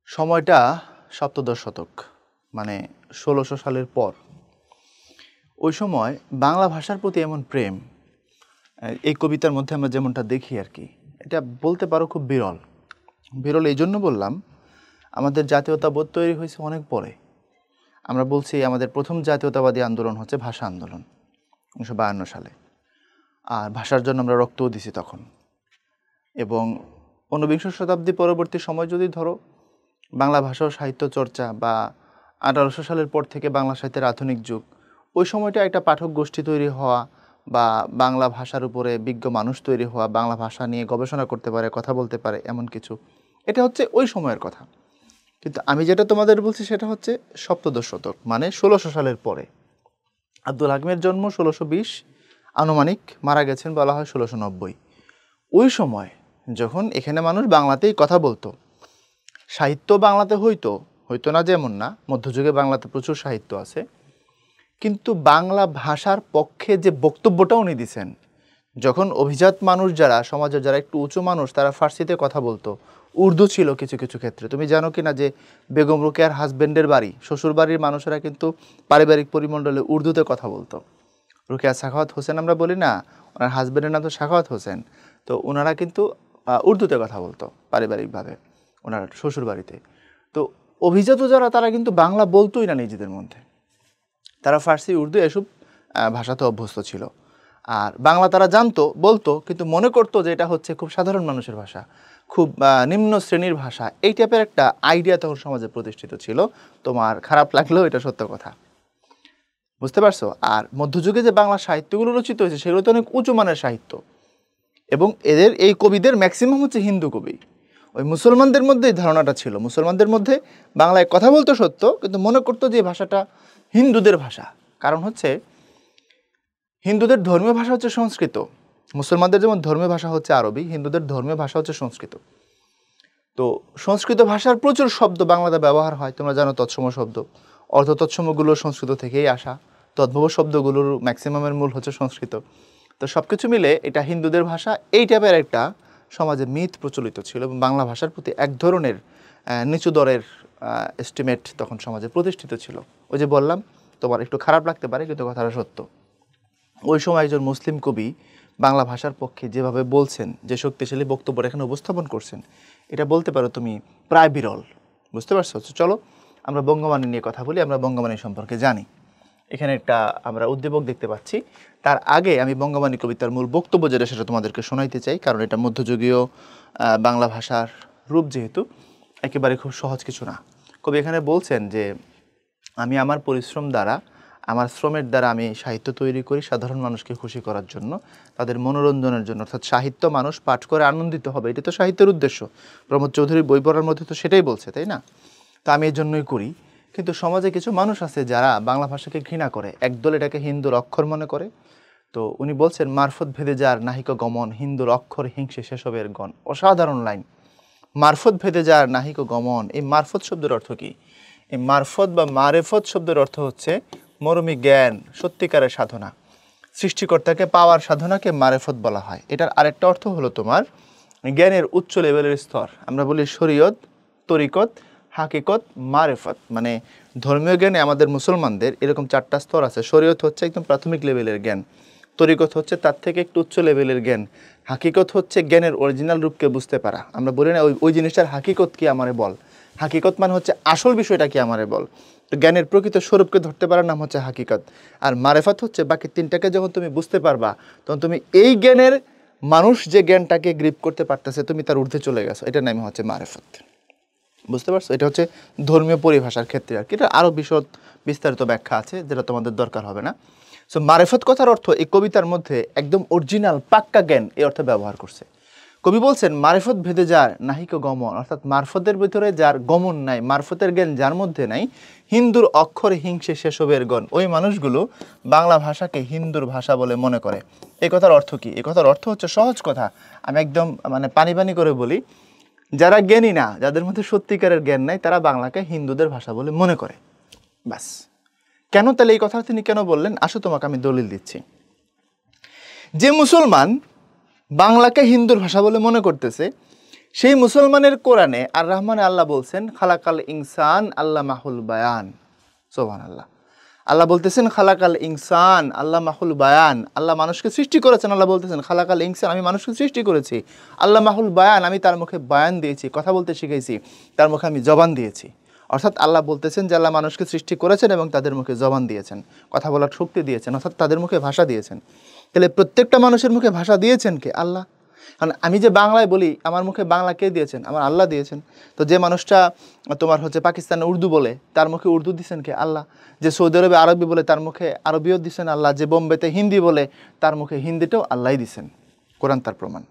সময়টা সপ্তদশ শতক, মানে ১৬০০ সালের পর। ওই সময় বাংলা ভাষার প্রতি এমন প্রেম এই কবিতার মধ্যে আমরা যেমনটা দেখি আর কি, এটা বলতে পারো খুব বিরল। বিরল এই জন্য বললাম, আমাদের জাতীয়তাবোধ তৈরি হয়েছে অনেক পরে। আমরা বলছি আমাদের প্রথম জাতীয়তাবাদী আন্দোলন হচ্ছে ভাষা আন্দোলন ১৯৫২ সালে, আর ভাষার জন্য আমরা রক্তও দিছি তখন। এবং ঊনবিংশ শতাব্দী পরবর্তী সময় যদি ধরো, বাংলা ভাষা ও সাহিত্য চর্চা বা ১৮০০ সালের পর থেকে বাংলা সাহিত্যের আধুনিক যুগ, ওই সময়টা একটা পাঠক গোষ্ঠী তৈরি হওয়া বা বাংলা ভাষার উপরে বিজ্ঞ মানুষ তৈরি হওয়া, বাংলা ভাষা নিয়ে গবেষণা করতে পারে, কথা বলতে পারে, এমন কিছু, এটা হচ্ছে ওই সময়ের কথা। কিন্তু আমি যেটা তোমাদের বলছি সেটা হচ্ছে সপ্তদশ শতক, মানে ১৬০০ সালের পরে। আব্দুল হাকিমের জন্ম ১৬২০ আনুমানিক, মারা গেছেন বলা হয় ১৬৯০। ওই সময় যখন এখানে মানুষ বাংলাতেই কথা বলতো, সাহিত্য বাংলাতে হইতো না যেমন না, মধ্যযুগে বাংলাতে প্রচুর সাহিত্য আছে, কিন্তু বাংলা ভাষার পক্ষে যে বক্তব্যটা উনি দিছেন, যখন অভিজাত মানুষ যারা, সমাজের যারা একটু উঁচু মানুষ, তারা ফার্সিতে কথা বলতো, উর্দু ছিল কিছু কিছু ক্ষেত্রে। তুমি জানো কি না যে বেগম রোকেয়ার হাজব্যান্ডের বাড়ি, শ্বশুর বাড়ির মানুষেরা কিন্তু পারিবারিক পরিমণ্ডলে উর্দুতে কথা বলতো। রোকেয়া সাখাওয়াত হোসেন আমরা বলি না, ওনার হাজব্যান্ডের নাম তো সাখাওয়াত হোসেন, তো ওনারা কিন্তু উর্দুতে কথা বলতো পারিবারিকভাবে ওনার শ্বশুর বাড়িতে। তো অভিজাত যারা, তারা কিন্তু বাংলা বলতোই না নিজেদের মধ্যে, তারা ফার্সি উর্দু এসব ভাষাতে অভ্যস্ত ছিল। আর বাংলা তারা জানতো, বলতো, কিন্তু মনে করতো যে এটা হচ্ছে খুব সাধারণ মানুষের ভাষা, খুব নিম্ন শ্রেণীর ভাষা। এই টাইপের একটা আইডিয়া তখন সমাজে প্রতিষ্ঠিত ছিল। তোমার খারাপ লাগলেও এটা সত্য কথা, বুঝতে পারছো? আর মধ্যযুগে যে বাংলা সাহিত্যগুলো রচিত হয়েছে, সেগুলো তো অনেক উঁচু মানের সাহিত্য, এবং এদের এই কবিদের ম্যাক্সিমাম হচ্ছে হিন্দু কবি। ওই মুসলমানদের মধ্যে এই ধারণাটা ছিল, মুসলমানদের মধ্যে বাংলায় কথা বলতো সত্য, কিন্তু মনে করতো যে এই ভাষাটা হিন্দুদের ভাষা। কারণ হচ্ছে হিন্দুদের ধর্মীয় ভাষা হচ্ছে সংস্কৃত, মুসলমানদের যেমন ধর্মীয় ভাষা হচ্ছে আরবি, হিন্দুদের ধর্মীয় ভাষা হচ্ছে সংস্কৃত। তো সংস্কৃত ভাষার প্রচুর শব্দ বাংলাতে ব্যবহার হয়, তোমরা জানো, তৎসম শব্দ, অর্ধ তৎসমগুলো সংস্কৃত থেকেই আসা, তদ্ভব শব্দগুলোর ম্যাক্সিমামের মূল হচ্ছে সংস্কৃত। তো সব কিছু মিলে এটা হিন্দুদের ভাষা, এই টাইপের একটা সমাজে মিথ প্রচলিত ছিল, এবং বাংলা ভাষার প্রতি এক ধরনের নিচু দরের এস্টিমেট তখন সমাজে প্রতিষ্ঠিত ছিল। ওই যে বললাম, তোমার একটু খারাপ লাগতে পারে, কিন্তু কথাটা সত্য। ওই সময় একজন মুসলিম কবি বাংলা ভাষার পক্ষে যেভাবে বলছেন, যে শক্তিশালী বক্তব্যটা এখানে উপস্থাপন করছেন, এটা বলতে পারো তুমি প্রায় বিরল, বুঝতে পারছো? চলো আমরা বঙ্গবাণী নিয়ে কথা বলি, আমরা বঙ্গবাণী সম্পর্কে জানি। এখানে একটা আমরা উদ্দীপক দেখতে পাচ্ছি। তার আগে আমি বঙ্গবাণী কবিতার মূল বক্তব্য যেটা, সেটা তোমাদেরকে শোনাইতে চাই, কারণ এটা মধ্যযুগীয় বাংলা ভাষার রূপ, যেহেতু একেবারে খুব সহজ কিছু না। কবি এখানে বলছেন যে, আমি আমার পরিশ্রম দ্বারা, আমার শ্রমের দ্বারা আমি সাহিত্য তৈরি করি সাধারণ মানুষকে খুশি করার জন্য, তাদের মনোরঞ্জনের জন্য, অর্থাৎ সাহিত্য মানুষ পাঠ করে আনন্দিত হবে, এটা তো সাহিত্যের উদ্দেশ্য। প্রমোদ চৌধুরীর বই পড়ার মধ্যে তো সেটাই বলছে, তাই না? তো আমি এই জন্যই করি। কিন্তু সমাজে কিছু মানুষ আছে যারা বাংলা ভাষাকে ঘৃণা করে, একদল এটাকে হিন্দুর অক্ষর মনে করে। তো উনি বলছেন, মারফত ভেদে যার নাহিক গমন, হিন্দুর অক্ষর হিংসে সেসবের গণ। অসাধারণ লাইন। মারফত ভেদে যার নাহিক গমন, এই মারফত শব্দের অর্থ কি? এই মারফত বা মারেফত শব্দের অর্থ হচ্ছে মরমী জ্ঞান, সত্যিকারের সাধনা, সৃষ্টিকর্তাকে পাওয়ার সাধনাকে মারেফত বলা হয়। এটার আরেকটা অর্থ হলো তোমার জ্ঞানের উচ্চ লেভেলের স্তর। আমরা বলি শরীয়ত, তরিকত, হাকিকত, মারেফত, মানে ধর্মীয় জ্ঞানে আমাদের মুসলমানদের এরকম 4টা স্তর আছে। শরীয়ত হচ্ছে একদম প্রাথমিক লেভেলের জ্ঞান, তরিকত হচ্ছে তার থেকে একটু উচ্চ লেভেলের জ্ঞান, হাকিকত হচ্ছে জ্ঞানের অরিজিনাল রূপকে বুঝতে পারা। আমরা বলি না ওই জিনিসটার হাকিকত কি আমারে বল, হাকিকত মানে হচ্ছে আসল বিষয়টা কি আমারে বল। তো জ্ঞানের প্রকৃত স্বরূপকে ধরতে পারার নাম হচ্ছে হাকিকত। আর মারেফত হচ্ছে বাকি 3টাকে যখন তুমি বুঝতে পারবা, তখন তুমি এই জ্ঞানের, মানুষ যে জ্ঞানটাকে গ্রিপ করতে পারতেছে, তুমি তার ঊর্ধ্বে চলে গেছো, এটার নামই হচ্ছে মারেফত। বুঝতে পারছো? এটা হচ্ছে ধর্মীয় পরিভাষার ক্ষেত্রে আর কি। এটা আরও বিস্তারিত ব্যাখ্যা আছে, যেটা তোমাদের দরকার হবে না। সো মারেফত কথার অর্থ এই কবিতার মধ্যে একদম অরিজিনাল পাক্কা জ্ঞান, এই অর্থে ব্যবহার করছে। কবি বলছেন, মারেফত ভেদে যার নাহিক গমন, অর্থাৎ মারফতের ভিতরে যার গমন নাই, মারফতের জ্ঞান যার মধ্যে নাই, হিন্দুর অক্ষরে হিংসে সেসবের গণ, ওই মানুষগুলো বাংলা ভাষাকে হিন্দুর ভাষা বলে মনে করে। এই কথার অর্থ কি? এই কথার অর্থ হচ্ছে সহজ কথা, আমি একদম মানে পানি করে বলি, যারা জ্ঞানী না, যাদের মধ্যে সত্যিকারের জ্ঞান নাই, তারা বাংলাকে হিন্দুদের ভাষা বলে মনে করে। ব্যাস। কেন তাহলে এই কথা তিনি কেন বললেন? আসো তোমাকে আমি দলিল দিচ্ছি। যে মুসলমান বাংলাকে হিন্দুর ভাষা বলে মনে করতেছে, সেই মুসলমানের কোরআনে আর রহমানে আল্লাহ বলছেন খালাকাল ইনসান আল্লাহ মাহুল বায়ান। সুবহানাল্লাহ। আল্লাহ বলতেছেন খালাকাল ইনসান আল্লাহ মাহুল বায়ান, আল্লাহ মানুষকে সৃষ্টি করেছেন। আল্লাহ বলতেছেন খালাকাল ইনসান, আমি মানুষকে সৃষ্টি করেছি। আল্লাহ মাহুল বায়ান, আমি তার মুখে বায়ান দিয়েছি, কথা বলতে শিখেছি, তার মুখে আমি জবান দিয়েছি। অর্থাৎ আল্লাহ বলতেছেন যে আল্লাহ মানুষকে সৃষ্টি করেছেন এবং তাদের মুখে জবান দিয়েছেন, কথা বলার শক্তি দিয়েছেন, অর্থাৎ তাদের মুখে ভাষা দিয়েছেন। তাহলে প্রত্যেকটা মানুষের মুখে ভাষা দিয়েছেন কে? আল্লাহ। কারণ আমি যে বাংলায় বলি, আমার মুখে বাংলা কে দিয়েছেন? আমার আল্লাহ দিয়েছেন। তো যে মানুষটা তোমার হচ্ছে পাকিস্তানে উর্দু বলে, তার মুখে উর্দু দিয়েছেন কে? আল্লাহ। যে সৌদি আরবে আরবি বলে, তার মুখে আরবিও দিয়েছেন আল্লাহ। যে বোম্বেতে হিন্দি বলে, তার মুখে হিন্দিটাও আল্লাহই দিয়েছেন। কোরআন তার প্রমাণ।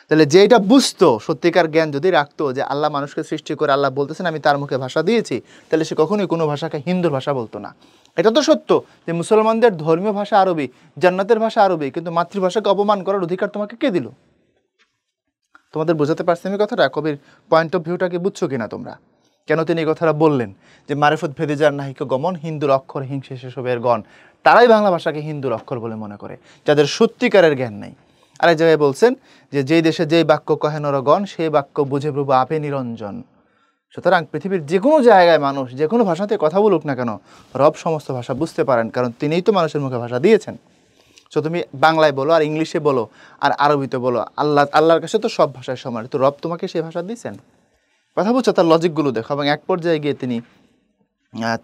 তাহলে যে এটা বুঝতো, সত্যিকার জ্ঞান যদি রাখতো যে আল্লাহ মানুষকে সৃষ্টি করে আল্লাহ বলতেছেন আমি তার মুখে ভাষা দিয়েছি, তাহলে সে কখনোই কোনো ভাষাকে হিন্দুর ভাষা বলতো না। এটা তো সত্য যে মুসলমানদের ধর্মীয় ভাষা আরবি, জান্নাতের ভাষা আরবি, কিন্তু মাতৃভাষাকে অপমান করার অধিকার তোমাকে কে দিল? তোমাদের বোঝাতে পারছি আমি কথাটা? কবির পয়েন্ট অফ ভিউটাকে বুঝছো কিনা তোমরা? কেন তিনি এই কথাটা বললেন যে মারিফত ভেদে যার নাহিক গমন, হিন্দুর অক্ষর হিংসে সেসবের গণ। তারাই বাংলা ভাষাকে হিন্দুর অক্ষর বলে মনে করে, যাদের সত্যিকারের জ্ঞান নেই। আরেক জায়গায় বলছেন যে যেই দেশে যেই বাক্য কহে নরগণ, সেই বাক্য বুঝে প্রভু আপে নিরঞ্জন। সুতরাং পৃথিবীর যে কোনো জায়গায় মানুষ যে কোনো ভাষাতে কথা বলুক না কেন, রব সমস্ত ভাষা বুঝতে পারেন, কারণ তিনিই তো মানুষের মুখে ভাষা দিয়েছেন। সো তুমি বাংলায় বলো আর ইংলিশে বলো আর আরবিতে বলো, আল্লাহর কাছে তো সব ভাষায় সমান, তো রব তোমাকে সেই ভাষা দিয়েছেন। কথা বুঝছো? তার লজিকগুলো দেখো। এবং এক পর্যায়ে গিয়ে তিনি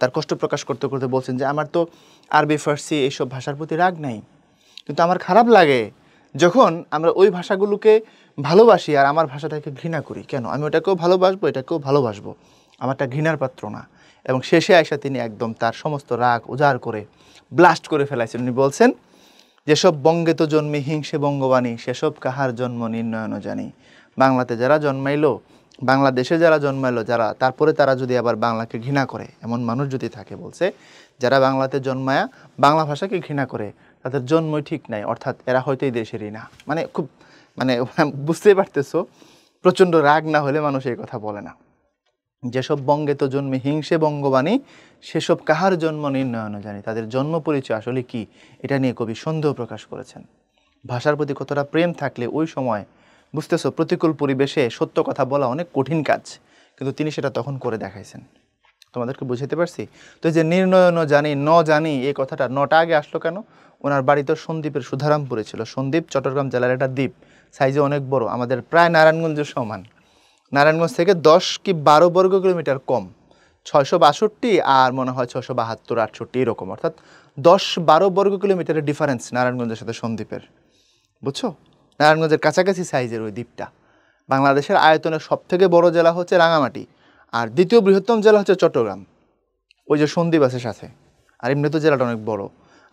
তার কষ্ট প্রকাশ করতে করতে বলছেন যে আমার তো আরবি ফার্সি এইসব ভাষার প্রতি রাগ নাই, কিন্তু আমার খারাপ লাগে যখন আমরা ওই ভাষাগুলোকে ভালোবাসি আর আমার ভাষাটাকে ঘৃণা করি। কেন? আমি ওটাকেও ভালোবাসবো, এটাকেও ভালোবাসবো, আমারটা ঘৃণার পাত্র না। এবং শেষে আইসা তিনি একদম তার সমস্ত রাগ উজাড় করে ব্লাস্ট করে ফেলাইছেন। উনি বলছেন যেসব বঙ্গে তো জন্মে হিংসে বঙ্গবাণী, সেসব কাহার জন্ম নির্ণয়ন জানি। বাংলাতে যারা জন্মাইলো, বাংলাদেশে যারা জন্মাইলো, যারা তারপরে তারা যদি আবার বাংলাকে ঘৃণা করে, এমন মানুষ যদি থাকে, বলছে যারা বাংলাতে জন্মায়া বাংলা ভাষাকে ঘৃণা করে, তাদের জন্মই ঠিক নাই, অর্থাৎ এরা হয়তো এই দেশেরই না। মানে খুব বুঝতেই পারতেছো, প্রচণ্ড রাগ না হলে মানুষ এই কথা বলে না। যেসব বঙ্গে তো জন্মে হিংসে বঙ্গবাণী, সেসব কাহার জন্ম নির্ণয়ন জানি। তাদের জন্ম পরিচয় আসলে কি, এটা নিয়ে কবি সন্দেহ প্রকাশ করেছেন। ভাষার প্রতি কতটা প্রেম থাকলে ওই সময়, বুঝতেছো, প্রতিকূল পরিবেশে সত্য কথা বলা অনেক কঠিন কাজ, কিন্তু তিনি সেটা তখন করে দেখাইছেন। তোমাদেরকে বুঝাতে পারছি তো? যে নির্ণয়ন জানি ন জানি, এই কথাটা নটা আগে আসলো কেন? ওনার বাড়ি তো সন্দ্বীপের সুধারামপুরে ছিল। সন্দ্বীপ চট্টগ্রাম জেলার একটা দ্বীপ, সাইজে অনেক বড়, আমাদের প্রায় নারায়ণগঞ্জের সমান। নারায়ণগঞ্জ থেকে 10 কি 12 বর্গ কিলোমিটার কম, 662 আর মনে হয় 672-68 এরকম, অর্থাৎ 10-12 বর্গ কিলোমিটারের ডিফারেন্স নারায়ণগঞ্জের সাথে সন্দ্বীপের। বুঝছো? নারায়ণগঞ্জের কাছাকাছি সাইজের ওই দ্বীপটা। বাংলাদেশের আয়তনের সব থেকে বড় জেলা হচ্ছে রাঙামাটি, আর দ্বিতীয় বৃহত্তম জেলা হচ্ছে চট্টগ্রাম, ওই যে সন্দ্বীপ আছে সাথে। আর এমনি তো জেলাটা অনেক বড়।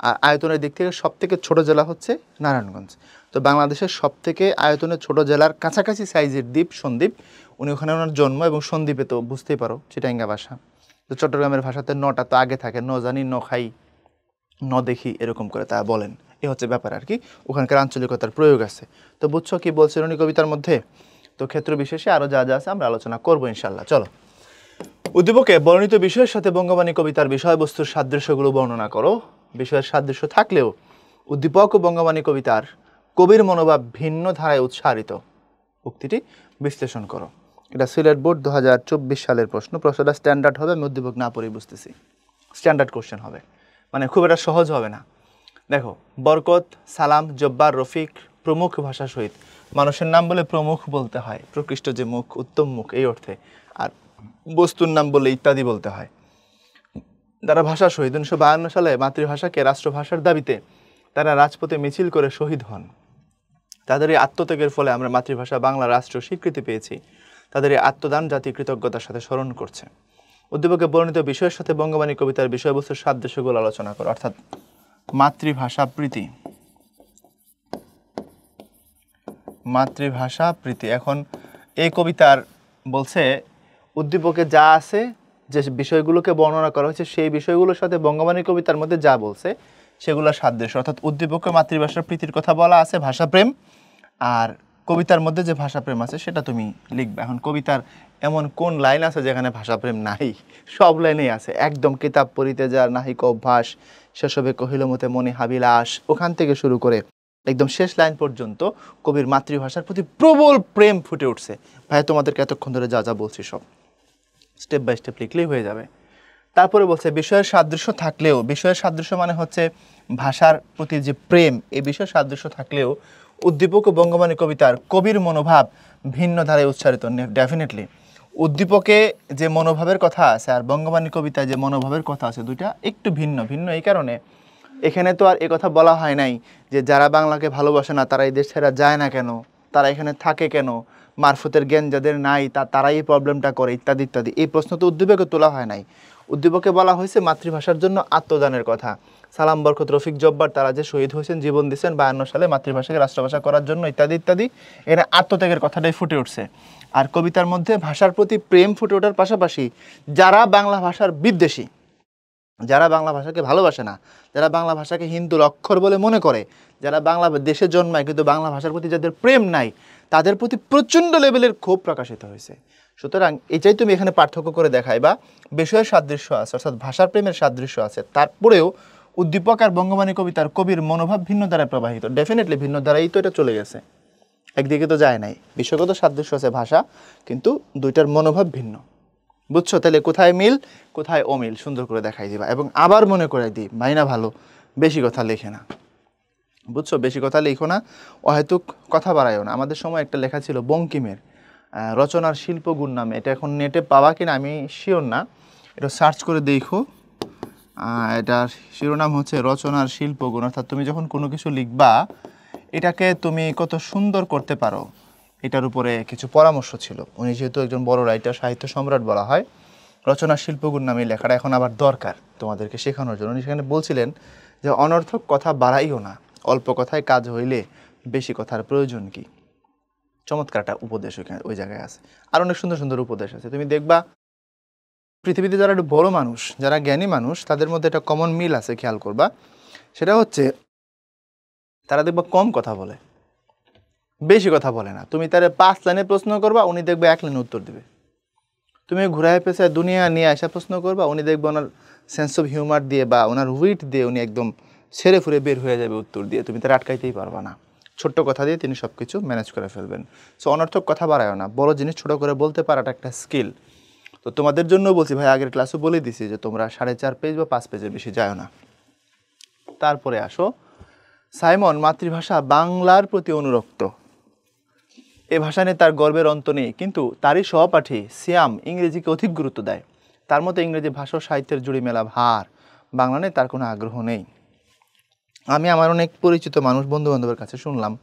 আর আয়তনের দিক থেকে সব থেকে ছোটো জেলা হচ্ছে নারায়ণগঞ্জ। তো বাংলাদেশের সব থেকে আয়তনের ছোট জেলার কাছাকাছি সাইজের দ্বীপ সন্দ্বীপ। উনি ওখানে ওনার জন্ম, এবং সন্দ্বীপে তো বুঝতেই পারো চিটাঙ্গা ভাষা। তো চট্টগ্রামের ভাষাতে নটা তো আগে থাকে, ন জানি ন খাই ন দেখি, এরকম করে তা বলেন। এ হচ্ছে ব্যাপার আর কি, ওখানকার আঞ্চলিকতার প্রয়োগ আছে। তো বুঝছো কি বলছেন উনি কবিতার মধ্যে? তো ক্ষেত্র বিশেষে আরও যা যা আছে আমরা আলোচনা করবো ইনশাল্লাহ। চলো, উদ্দীপকে বর্ণিত বিষয়ের সাথে বঙ্গবাণী কবিতার বিষয়বস্তুর সাদৃশ্যগুলো বর্ণনা করো। বিষয়ের সাদৃশ্য থাকলেও উদ্দীপক ও বঙ্গবাণী কবিতার কবির মনোভাব ভিন্ন ধারায় উৎসারিত, উক্তিটি বিশ্লেষণ করো। এটা সিলেট বোর্ড 2024 সালের প্রশ্ন। প্রশ্নটা স্ট্যান্ডার্ড হবে, আমি উদ্দীপক না পড়েই বুঝতেছি। স্ট্যান্ডার্ড কোশ্চেন হবে, মানে খুব একটা সহজ হবে না। দেখো, বরকত, সালাম, জব্বার, রফিক প্রমুখ ভাষা সহিত, মানুষের নাম বলে প্রমুখ বলতে হয়, প্রকৃষ্ট যে মুখ, উত্তম মুখ এই অর্থে। আর বস্তুর নাম বলে ইত্যাদি বলতে হয়। যারা ভাষা শহীদ 1952 সালে মাতৃভাষাকে রাষ্ট্রভাষার দাবিতে তারা রাজপথে মিছিল করে শহীদ হন। তাদের এই আত্মত্যাগের ফলে আমরা মাতৃভাষা বাংলা রাষ্ট্র স্বীকৃতি পেয়েছি। তাদের এই আত্মদান জাতি কৃতজ্ঞতার সাথে স্মরণ করছে। উদ্দীপকে বর্ণিত বিষয়ের সাথে বঙ্গবাণী কবিতার বিষয়বস্তুর সাদৃশ্যগুলো আলোচনা করো, অর্থাৎ মাতৃভাষা প্রীতি। মাতৃভাষা প্রীতি। এখন এই কবিতার বলছে উদ্দীপকে যা আছে, যে বিষয়গুলোকে বর্ণনা করা হয়েছে, সেই বিষয়গুলোর সাথে বঙ্গবাণী কবিতার মধ্যে যা বলছে সেগুলো সাদৃশ্য। অর্থাৎ উদ্দীপকে মাতৃভাষার প্রীতির কথা বলা আছে, ভাষাপ্রেম, আর কবিতার মধ্যে যে ভাষাপ্রেম আছে সেটা তুমি লিখবে। এখন কবিতার এমন কোন লাইন আছে যেখানে ভাষাপ্রেম নাই? সব লাইনেই আছে। একদম কিতাব পড়িতে যার নাহিক অভ্যাস, সেসবে কহিল মতে মনে হাবিলাস, ওখান থেকে শুরু করে একদম শেষ লাইন পর্যন্ত কবির মাতৃভাষার প্রতি প্রবল প্রেম ফুটে উঠছে। ভাই তোমাদেরকে এতক্ষণ ধরে যা যা বলছি সব স্টেপ বাই স্টেপ লিখলেই হয়ে যাবে। তারপরে বলছে বিষয়ের সাদৃশ্য থাকলেও, বিষয়ের সাদৃশ্য মানে হচ্ছে ভাষার প্রতি যে প্রেম, এই বিষয়ের সাদৃশ্য থাকলেও উদ্দীপক ও বঙ্গবাণী কবিতার কবির মনোভাব ভিন্ন ধারায় উচ্চারিত। ডেফিনেটলি উদ্দীপকে যে মনোভাবের কথা আছে আর বঙ্গবাণী কবিতায় যে মনোভাবের কথা আছে দুইটা একটু ভিন্ন। ভিন্ন এই কারণে এখানে তো আর এ কথা বলা হয় নাই যে যারা বাংলাকে ভালোবাসে না তারা এই দেশ ছেড়ে যায় না কেন, তারা এখানে থাকে কেন, মারফতের জ্ঞান যাদের নাই তারাই এই প্রবলেমটা করে, ইত্যাদি ইত্যাদি। এই প্রশ্ন তো উদ্দীপকে তোলা হয় নাই। উদ্দীপকে বলা হয়েছে মাতৃভাষার জন্য আত্মদানের কথা। সালাম বরকত, রফিক জব্বার তারা যে শহীদ হয়েছেন, জীবন দিয়েছেন 52 সালে মাতৃভাষাকে রাষ্ট্রভাষা করার জন্য, ইত্যাদি ইত্যাদি। এখানে আত্মত্যাগের কথাটাই ফুটে উঠছে। আর কবিতার মধ্যে ভাষার প্রতি প্রেম ফুটে ওঠার পাশাপাশি যারা বাংলা ভাষার বিদ্বেষী, যারা বাংলা ভাষাকে ভালোবাসে না, যারা বাংলা ভাষাকে হিন্দুর অক্ষর বলে মনে করে, যারা বাংলা দেশে জন্মায় কিন্তু বাংলা ভাষার প্রতি যাদের প্রেম নাই, তাদের প্রতি প্রচণ্ড লেভেলের ক্ষোভ প্রকাশিত হয়েছে। সুতরাং এটাই তুমি এখানে পার্থক্য করে দেখাই বা বিষয়ের সাদৃশ্য আছে, অর্থাৎ ভাষার প্রেমের সাদৃশ্য আছে, তারপরেও উদ্দীপক আর বঙ্গবাণী কবিতার কবির মনোভাব ভিন্ন ধারায় প্রবাহিত। ডেফিনেটলি ভিন্ন ধারাই তো এটা চলে গেছে, একদিকে তো যায় নাই। বিষয়গত সাদৃশ্য আছে ভাষা, কিন্তু দুইটার মনোভাব ভিন্ন। বুঝছো? তাহলে কোথায় মিল কোথায় অমিল সুন্দর করে দেখাই দিবা। এবং আবার মনে করে দিই, মাইনা ভালো বেশি কথা লেখে না, বুঝছো? বেশি কথা লিখো না, অহেতুক কথা বাড়াইও না। আমাদের সময় একটা লেখা ছিল বঙ্কিমের রচনার শিল্পগুণ নামে, এটা এখন নেটে পাওয়া কিনা আমি শিওর না, এটা সার্চ করে দেখো। এটার শিরোনাম হচ্ছে রচনার শিল্পগুণ, অর্থাৎ তুমি যখন কোনো কিছু লিখবা এটাকে তুমি কত সুন্দর করতে পারো এটার উপরে কিছু পরামর্শ ছিল। উনি যেহেতু একজন বড় রাইটার, সাহিত্য সম্রাট বলা হয়, রচনার শিল্পগুণ নামে লেখাটা এখন আবার দরকার তোমাদেরকে শেখানোর জন্য। উনি সেখানে বলছিলেন যে অনর্থক কথা বাড়াইও না, অল্প কথায় কাজ হইলে বেশি কথার প্রয়োজন কি। চমৎকার একটা উপদেশ ওই জায়গায় আছে। আর অনেক সুন্দর সুন্দর উপদেশ আছে। তুমি দেখবা পৃথিবীতে যারা একটু বড় মানুষ, যারা জ্ঞানী মানুষ, তাদের মধ্যে একটা কমন মিল আছে, খেয়াল করবা। সেটা হচ্ছে তারা দেখবা কম কথা বলে, বেশি কথা বলে না। তুমি তারে 5 লাইনে প্রশ্ন করবা, উনি দেখবে 1 লাইনে উত্তর দিবে। তুমি ঘুরায় পেঁচায় দুনিয়া নিয়ে আসা প্রশ্ন করবা, উনি দেখবে ওনার সেন্স অফ হিউমার দিয়ে বা ওনার উইট দিয়ে উনি একদম ছেড়ে ফুরে বের হয়ে যাবে উত্তর দিয়ে, তুমি তার আটকাইতেই পারবা না। ছোট্ট কথা দিয়ে তিনি সব কিছু ম্যানেজ করে ফেলবেন। সো অনর্থক কথা বাড়ায়ও না, বড় জিনিস ছোট করে বলতে পারাটা একটা স্কিল। তো তোমাদের জন্য বলছি ভাই, আগের ক্লাসও বলে দিছি যে তোমরা 4.5 পেজ বা 5 পেজের বেশি যাও না। তারপরে আসো, সাইমন মাতৃভাষা বাংলার প্রতি অনুরক্ত, এ ভাষা নিয়ে তার গর্বের অন্ত নেই, কিন্তু তারই সহপাঠী সিয়াম ইংরেজিকে অধিক গুরুত্ব দেয়। তার মতো ইংরেজি ভাষা ও সাহিত্যের জুড়ি মেলা ভার, বাংলা নিয়ে তার কোনো আগ্রহ নেই। আমি আমার অনেক পরিচিত মানুষ, বন্ধু বান্ধবের কাছে শুনলাম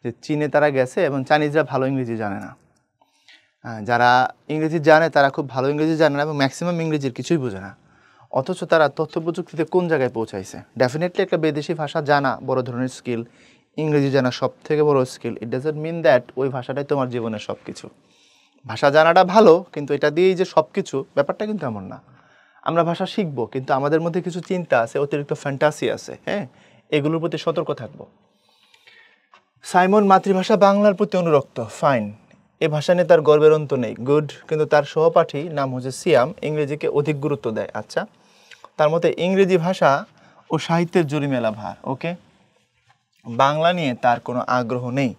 যে চীনে তারা গেছে এবং চাইনিজরা ভালো ইংরেজি জানে না। যারা ইংরেজি জানে তারা খুব ভালো ইংরেজি জানে না এবং ম্যাক্সিমাম ইংরেজির কিছুই বোঝে না, অথচ তারা তথ্য প্রযুক্তিতে কোন জায়গায় পৌঁছাইছে। ডেফিনেটলি একটা বিদেশি ভাষা জানা বড় ধরনের স্কিল, ইংরেজি জানা সব থেকে বড় skill. It doesn't mean that ওই ভাষাটাই তোমার জীবনের সব কিছু। ভাষা জানাটা ভালো, কিন্তু এটা দিয়েই যে সব কিছু, ব্যাপারটা কিন্তু এমন না। আমরা ভাষা শিখবো, কিন্তু আমাদের মধ্যে কিছু চিন্তা আছে, অতিরিক্ত ফ্যান্টাসি আছে, হ্যাঁ, এগুলোর প্রতি সতর্ক থাকবো। সাইমন মাতৃভাষা বাংলার প্রতি অনুরক্ত, ফাইন, এ ভাষা নিয়ে তার গর্বের অন্ত নেই, গুড, কিন্তু তার সহপাঠী নাম হচ্ছে সিয়াম ইংরেজিকে অধিক গুরুত্ব দেয়। আচ্ছা, তার মতে ইংরেজি ভাষা ও সাহিত্যের জুড়ি মেলা ভার, ওকে, বাংলা নিয়ে তার কোনো আগ্রহ নেই।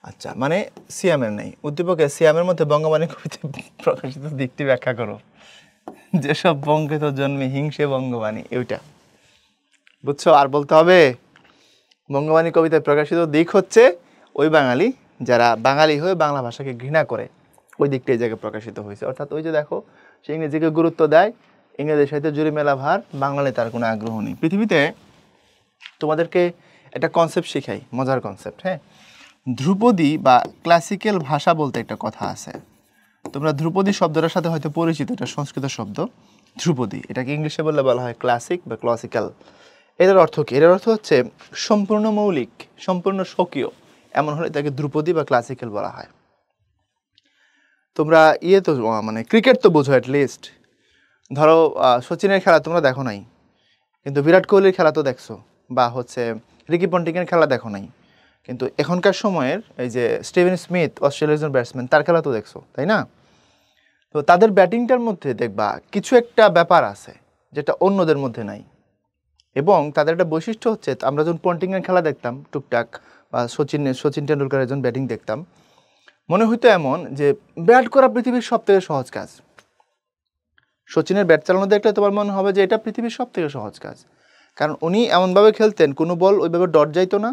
আচ্ছা, মানে সিয়ামের নেই। উদ্দীপকে সিয়ামের মধ্যে বঙ্গবাণী কবিতায় প্রকাশিত দিকটি ব্যাখ্যা করো। যেসব বঙ্কিত জন্মে হিংসে বঙ্গবাণী, ওইটা বুঝছো? আর বলতে হবে বঙ্গবাণী কবিতায় প্রকাশিত দিক হচ্ছে ওই বাঙালি যারা বাঙালি হয়ে বাংলা ভাষাকে ঘৃণা করে, ওই দিকটা এই জায়গায় প্রকাশিত হয়েছে। অর্থাৎ ওই যে দেখো, সে ইংরেজিকে গুরুত্ব দেয়, ইংরেজি সাহিত্যে জুড়ি মেলা ভার, বাংলায় তার কোনো আগ্রহ নেই। পৃথিবীতে তোমাদেরকে একটা কনসেপ্ট শেখাই, মজার কনসেপ্ট, হ্যাঁ। ধ্রুপদী বা ক্লাসিক্যাল ভাষা বলতে একটা কথা আছে। তোমরা ধ্রুপদী শব্দটার সাথে হয়তো পরিচিত, এটা সংস্কৃত শব্দ ধ্রুপদী, এটাকে ইংলিশে বললে বলা হয় ক্লাসিক বা ক্লাসিক্যাল। এটার অর্থ কি? এটার অর্থ হচ্ছে সম্পূর্ণ মৌলিক, সম্পূর্ণ স্বকীয়, এমন হলে তাকে ধ্রুপদী বা ক্লাসিক্যাল বলা হয়। তোমরা তো মানে ক্রিকেট তো বোঝো অ্যাটলিস্ট। ধরো সচিনের খেলা তোমরা দেখো নাই, কিন্তু বিরাট কোহলির খেলা তো দেখছো, বা হচ্ছে রিকি পন্টিংয়ের খেলা দেখো নাই, কিন্তু এখনকার সময়ের এই যে স্টিভেন স্মিথ, অস্ট্রেলিয়ার একজন ব্যাটসম্যান, তার খেলা তো দেখছো, তাই না? তো তাদের ব্যাটিংটার মধ্যে দেখবা কিছু একটা ব্যাপার আছে যেটা অন্যদের মধ্যে নাই। এবং তাদের একটা বৈশিষ্ট্য হচ্ছে, আমরা যখন পন্টিংয়ের খেলা দেখতাম টুকটাক, বা সচিন টেন্ডুলকারের যখন ব্যাটিং দেখতাম, মনে হইতো এমন যে ব্যাট করা পৃথিবীর সব থেকে সহজ কাজ। সচিনের ব্যাট চালানো দেখলে তোমার মনে হবে যে এটা পৃথিবীর সব থেকে সহজ কাজ, কারণ উনি এমনভাবে খেলতেন কোনো বল ওইভাবে ডট যাইতো না,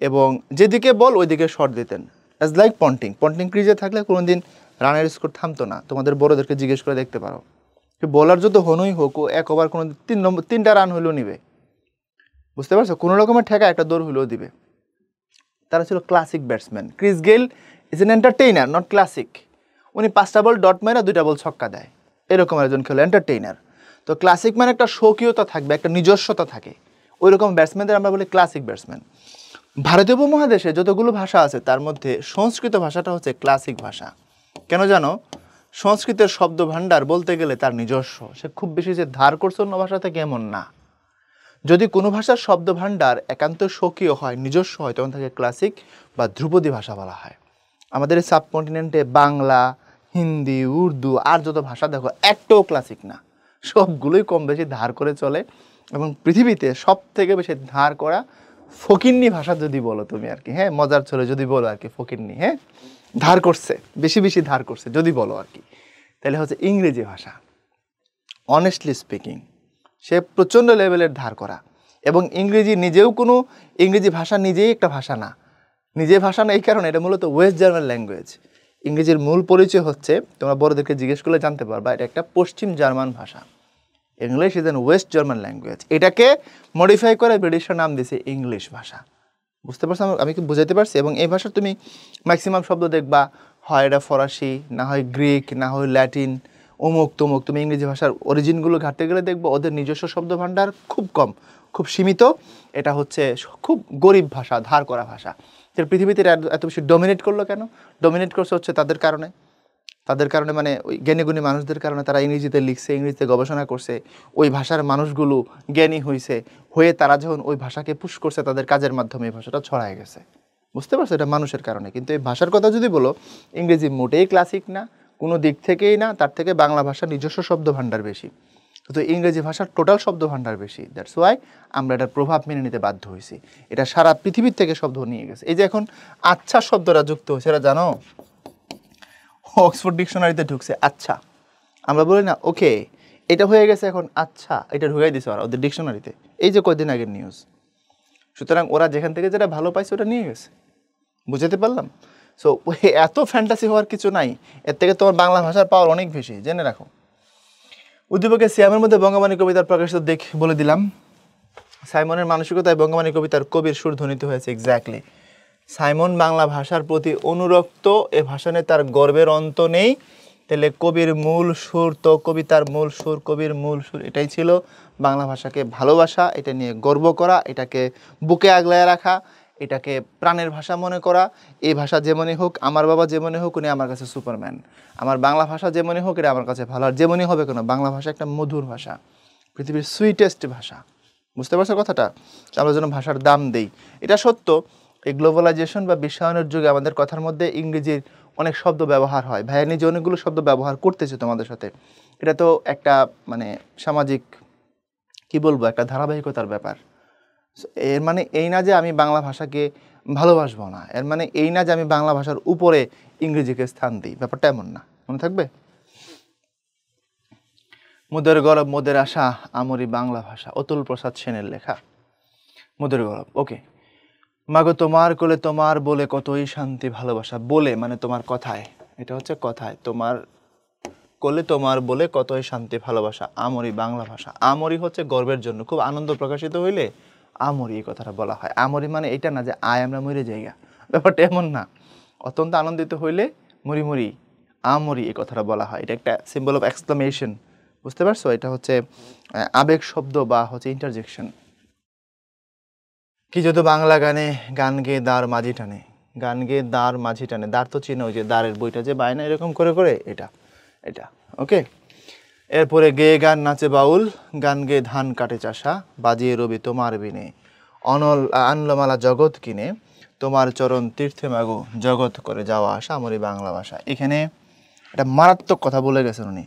এবং যেদিকে বল ওইদিকে শট দিতেন। অ্যাজ লাইক পন্টিং ক্রিজে থাকলে কোনো দিন রানের স্কোর থামতো না। তোমাদের বড়োদেরকে জিজ্ঞেস করে দেখতে পারো, বোলার যত হনই হোক, ও এক ওভার কোনো 3টা রান হইলেও নিবে, বুঝতে পারছো, কোনো রকমের ঠেকা একটা দৌড় হইলেও দিবে। তারা ছিল classic batsman. Chris Gayle is an entertainer, not classic. উনি 5টা বল ডট মারা 2টা বল ছক্কা দেয়, এরকম একজন খেলো, এন্টারটেইনার। তো ক্লাসিক মানে একটা স্বকীয়তা থাকবে, একটা নিজস্বতা থাকে, ওই রকম ব্যাটসম্যানদের আমরা বলি ক্লাসিক ব্যাটসম্যান। ভারতীয় উপমহাদেশে যতগুলো ভাষা আছে তার মধ্যে সংস্কৃত ভাষাটা হচ্ছে ক্লাসিক ভাষা। কেন জানো? সংস্কৃতের শব্দ ভাণ্ডার বলতে গেলে তার নিজস্ব, সে খুব বেশি যে ধার করছে অন্য ভাষা থেকে এমন না। যদি কোনো ভাষার শব্দ ভাণ্ডার একান্ত স্বকীয় হয়, নিজস্ব হয়, তখন তাকে ক্লাসিক বা ধ্রুপদী ভাষা বলা হয়। আমাদের এই সাবকন্টিনেন্টে বাংলা, হিন্দি, উর্দু আর যত ভাষা দেখো, একটাও ক্লাসিক না, সবগুলোই কম বেশি ধার করে চলে। এবং পৃথিবীতে সব থেকে বেশি ধার করা ফকিন্নি ভাষা যদি বলো তুমি আর কি, হ্যাঁ, মজার চলে যদি বলো আর কি, ফকিন্নি, হ্যাঁ, ধার করছে, বেশি বেশি ধার করছে যদি বলো আর কি, তাহলে হচ্ছে ইংরেজি ভাষা। অনেস্টলি স্পিকিং, সে প্রচণ্ড লেভেলের ধার করা। এবং ইংরেজি ভাষা নিজেই একটা ভাষা না, নিজে ভাষা না এই কারণে এটা মূলত ওয়েস্ট জার্মান ল্যাঙ্গুয়েজ। ইংরেজির মূল পরিচয় হচ্ছে, তোমরা বড়দেরকে জিজ্ঞেস করলে জানতে পারবা, এটা একটা পশ্চিম জার্মান ভাষা। English is an West German language. এটাকে মডিফাই করে ব্রিটিশরা নাম দিয়েছে ইংলিশ ভাষা। বুঝতে পারছো আমি কি বুঝাইতে পারছি? এবং এই ভাষার তুমি ম্যাক্সিমাম শব্দ দেখবা, হয় এটা ফরাসি, না হয় গ্রিক, না হয় ল্যাটিন, অমুক তমুক। তুমি ইংরেজি ভাষার অরিজিনগুলো ঘাটতে গেলে দেখবো ওদের নিজস্ব শব্দ ভাণ্ডার খুব কম, খুব সীমিত। এটা হচ্ছে খুব গরিব ভাষা, ধার করা ভাষা। পৃথিবীতে এত বেশি ডমিনেট করলো কেন? ডমিনেট করছে হচ্ছে তাদের কারণে মানে ওই জ্ঞানীগুণী মানুষদের কারণে। তারা ইংরেজিতে লিখছে, ইংরেজিতে গবেষণা করছে, ওই ভাষার মানুষগুলো জ্ঞানী হয়ে তারা যখন ওই ভাষাকে পুশ করছে তাদের কাজের মাধ্যমে, এই ভাষাটা ছড়ায় গেছে। বুঝতে পারছো? এটা মানুষের কারণে। কিন্তু এই ভাষার কথা যদি বলো, ইংরেজি মোটেই ক্লাসিক না, কোনো দিক থেকেই না। তার থেকে বাংলা ভাষার নিজস্ব শব্দ ভাণ্ডার বেশি, তো ইংরেজি ভাষার টোটাল শব্দ ভাণ্ডার বেশি। দ্যাটস ওয়াই আমরা এটার প্রভাব মেনে নিতে বাধ্য হয়েছি। এটা সারা পৃথিবীর থেকে শব্দ নিয়ে গেছে। এই যে এখন আচ্ছা শব্দটা যুক্ত হয়েছে, এটা জানো অক্সফোর্ড ডিকশনারিতে ঢুকছে আচ্ছা। আমরা বলি না ওকে, এটা হয়ে গেছে এখন আচ্ছা, এটা ঢুকাই দিছে ওরা ওদের ডিকশনারিতে, এই যে কয়দিন আগের নিউজ। সুতরাং ওরা যেখান থেকে যেটা ভালো পাইছে ওটা নিয়ে গেছে। বুঝাতে পারলাম? সো এত ফ্যান্টাসি হওয়ার কিছু নাই, এর থেকে তোমার বাংলা ভাষার পাওয়ার অনেক বেশি, জেনে রাখো। উদ্দীপকের সিয়ামের মধ্যে বঙ্গবাণী কবিতার প্রকাশিত দিক বলে দিলাম। সাইমনের মানসিকতায় বঙ্গবাণী কবিতার কবির সুর ধ্বনিত হয়েছে। এক্স্যাক্টলি, সাইমন বাংলা ভাষার প্রতি অনুরক্ত, এ ভাষণে তার গর্বের অন্ত নেই। তাহলে কবির মূল সুর তো, কবিতার মূল সুর, কবির মূল সুর এটাই ছিল বাংলা ভাষাকে ভালোবাসা, এটা নিয়ে গর্ব করা, এটাকে বুকে আগলায় রাখা, এটাকে প্রাণের ভাষা মনে করা। এই ভাষা যেমনই হোক, আমার বাবা যেমনই হোক, উনি আমার কাছে সুপারম্যান। আমার বাংলা ভাষা যেমনই হোক, এটা আমার কাছে ভালো। আর যেমনই হবে কেন, বাংলা ভাষা একটা মধুর ভাষা, পৃথিবীর সুইটেস্ট ভাষা। বুঝতে পারছো কথাটা? আমরা যেন ভাষার দাম দেই। এটা সত্য, এই গ্লোবালাইজেশন বা বিশ্বায়নের যুগে আমাদের কথার মধ্যে ইংরেজির অনেক শব্দ ব্যবহার হয়। ভাইয়া নিজে অনেকগুলো শব্দ ব্যবহার করতেছে তোমাদের সাথে। এটা তো একটা মানে সামাজিক, কি বলবো, একটা ধারাবাহিকতার ব্যাপার। এর মানে এই না যে আমি বাংলা ভাষাকে ভালোবাসবো না, এর মানে এই না যে আমি বাংলা ভাষার উপরে ইংরেজিকে স্থান দিই, ব্যাপারটা এমন না। মনে থাকবে? মোদের গৌরব মোদের আশা, আমরি বাংলা ভাষা, অতুল প্রসাদ সেনের লেখা। মোদের গৌরব, ওকে। মাগো তোমার কোলে তোমার বলে কতই শান্তি ভালোবাসা, বলে মানে তোমার কথায়, এটা হচ্ছে কথায়, তোমার কোলে তোমার বলে কতই শান্তি ভালোবাসা, আমরি বাংলা ভাষা। আমরি হচ্ছে গর্বের জন্য, খুব আনন্দ প্রকাশিত হইলে আমরি এই কথাটা বলা হয়। আমরি মানে এটা না যে আয় আমরা মরে যাইগা, ব্যাপারটা এমন না। অত্যন্ত আনন্দিত হইলে মরি মরি, আমরি এই কথাটা বলা হয়। এটা একটা সিম্বল অফ এক্সক্লামেশন। বুঝতে পারছো? এটা হচ্ছে আবেগ শব্দ বা হচ্ছে ইন্টারজেকশন। কি যদি বাংলা গানে গান গেয়ে দাঁড় মাঝি টানে, গান গেয়ে দাঁড় মাঝি টানে, দাঁড় তো চিনো, ওই যে দাঁড়ের বইটা যে বায় না এরকম করে করে, এটা এটা ওকে। এরপরে গেয়ে গান নাচে বাউল, গান গেয়ে ধান কাটে চাষা, বাজিয়ে রবি তোমার বিনে, অনল আনলমালা জগৎ কিনে, তোমার চরণ তীর্থে মাগো জগৎ করে যাওয়া আসা, আমারই বাংলা ভাষা। এখানে একটা মারাত্মক কথা বলে গেছেন উনি,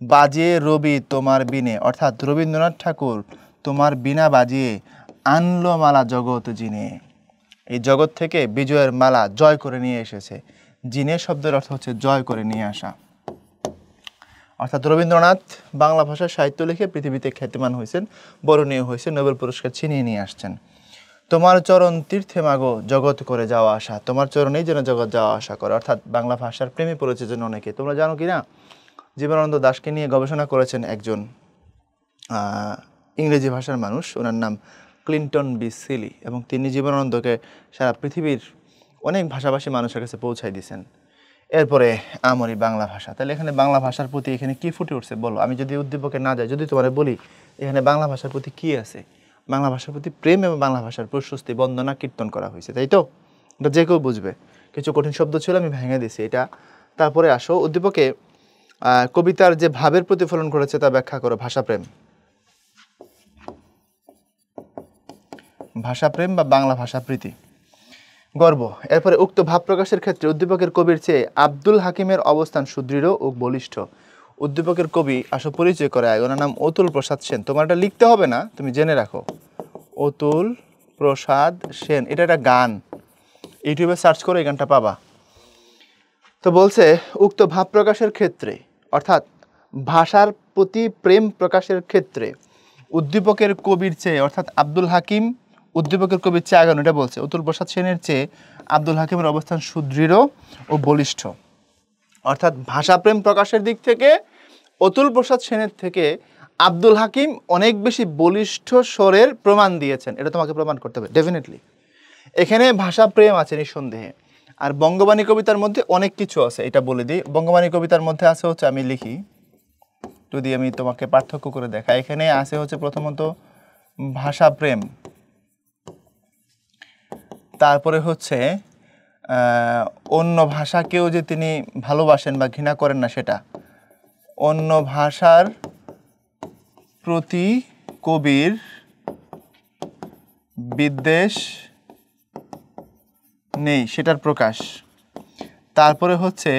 বাজিয়ে রবি তোমার বিনে, অর্থাৎ রবীন্দ্রনাথ ঠাকুর তোমার বিনা বাজিয়ে আনলো মালা জগৎ জিনে। এই জগৎ থেকে বিজয়ের মালা জয় করে নিয়ে এসেছে। জিনে শব্দের অর্থ হচ্ছে জয় করে নিয়ে আসা। অর্থাৎ রবীন্দ্রনাথ বাংলা ভাষার সাহিত্য লিখে পৃথিবীতে খ্যাতিমান হয়েছেন, বরণীয় হয়েছেন, নোবেল পুরস্কার ছিনিয়ে নিয়ে আসছেন। তোমার চরণ তীর্থে মাগো জগৎ করে যাওয়া আসা, তোমার চরণেই যেন জগৎ যাওয়া আসা করে। অর্থাৎ বাংলা ভাষার প্রেমে পড়েছে যেন অনেকে। তোমরা জানো কি না, জীবনানন্দ দাশকে নিয়ে গবেষণা করেছেন একজন ইংরেজি ভাষার মানুষ, ওনার নাম ক্লিন্টন বি সিলি, এবং তিনি জীবনানন্দকে সারা পৃথিবীর অনেক ভাষাভাষী মানুষের কাছে পৌঁছায় দিয়েছেন। এরপরে আমারই বাংলা ভাষা। তাহলে এখানে বাংলা ভাষার প্রতি এখানে কি ফুটে উঠছে বলো? আমি যদি উদ্দীপকে না যাই, যদি তোমার বলি এখানে বাংলা ভাষার প্রতি কি আছে, বাংলা ভাষার প্রতি প্রেম এবং বাংলা ভাষার প্রশস্তি বন্দনা কীর্তন করা হয়েছে, তাই তো? এটা যে কেউ বুঝবে। কিছু কঠিন শব্দ ছিল, আমি ভেঙে দিয়েছি এটা। তারপরে আসো উদ্দীপকে কবিতার যে ভাবের প্রতিফলন করেছে তা ব্যাখ্যা করো। ভাষাপ্রেম, ভাষাপ্রেম বা বাংলা ভাষা প্রীতি, গর্ব। এরপরে উক্ত ভাব প্রকাশের ক্ষেত্রে উদ্দীপকের কবির চেয়ে আব্দুল হাকিমের অবস্থান সুদৃঢ় ও বলিষ্ঠ। উদ্দীপকের কবি আসো পরিচয় করায়, ওনার নাম অতুল প্রসাদ সেন। তোমার এটা লিখতে হবে না, তুমি জেনে রাখো। অতুল প্রসাদ সেন, এটা একটা গান, ইউটিউবে সার্চ করে এই গানটা পাবা। তো বলছে উক্ত ভাব প্রকাশের ক্ষেত্রে, অর্থাৎ ভাষার প্রতি প্রেম প্রকাশের ক্ষেত্রে উদ্দীপকের কবির চেয়ে, অর্থাৎ আব্দুল হাকিম উদ্দীপকের কবির চেয়ে আগানো, এটা বলছে। অতুল প্রসাদ সেনের চেয়ে আব্দুল হাকিমের অবস্থান সুদৃঢ় ও বলিষ্ঠ। অর্থাৎ ভাষাপ্রেম প্রকাশের দিক থেকে অতুল প্রসাদ সেনের থেকে আব্দুল হাকিম অনেক বেশি বলিষ্ঠ স্বরের প্রমাণ দিয়েছেন। এটা তোমাকে প্রমাণ করতে হবে ডেফিনেটলি। এখানে ভাষাপ্রেম আছে নিঃসন্দেহে। আর বঙ্গবাণী কবিতার মধ্যে অনেক কিছু আছে, এটা বলে দিই। বঙ্গবাণী কবিতার মধ্যে আছে হচ্ছে, আমি লিখি যদি আমি তোমাকে পার্থক্য করে দেখা, এখানে আছে হচ্ছে প্রথমত ভাষাপ্রেম, তারপরে হচ্ছে অন্য ভাষাকেও যে তিনি ভালোবাসেন বা ঘৃণা করেন না সেটা, অন্য ভাষার প্রতি কবির বিদ্বেষ নেই সেটার প্রকাশ, তারপরে হচ্ছে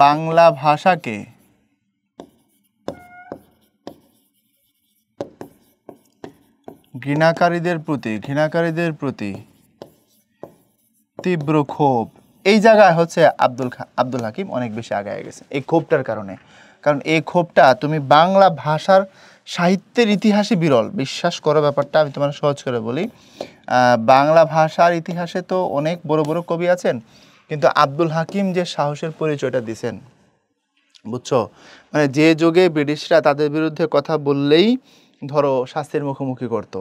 বাংলা ভাষাকে ঘৃণাকারীদের প্রতি তীব্র ক্ষোভ। এই জায়গায় হচ্ছে আব্দুল হাকিম অনেক বেশি আগায় গেছে এই ক্ষোভটার কারণে। কারণ এই ক্ষোভটা তুমি বাংলা ভাষার সাহিত্যের ইতিহাসে বিরল। বিশ্বাস করো, ব্যাপারটা আমি তোমার সহজ করে বলি। বাংলা ভাষার ইতিহাসে তো অনেক বড় বড় কবি আছেন, কিন্তু আব্দুল হাকিম যে সাহসের পরিচয়টা দিছেন, বুঝছো? মানে যে যুগে ব্রিটিশরা তাদের বিরুদ্ধে কথা বললেই ধরো শাস্তির মুখোমুখি করতো,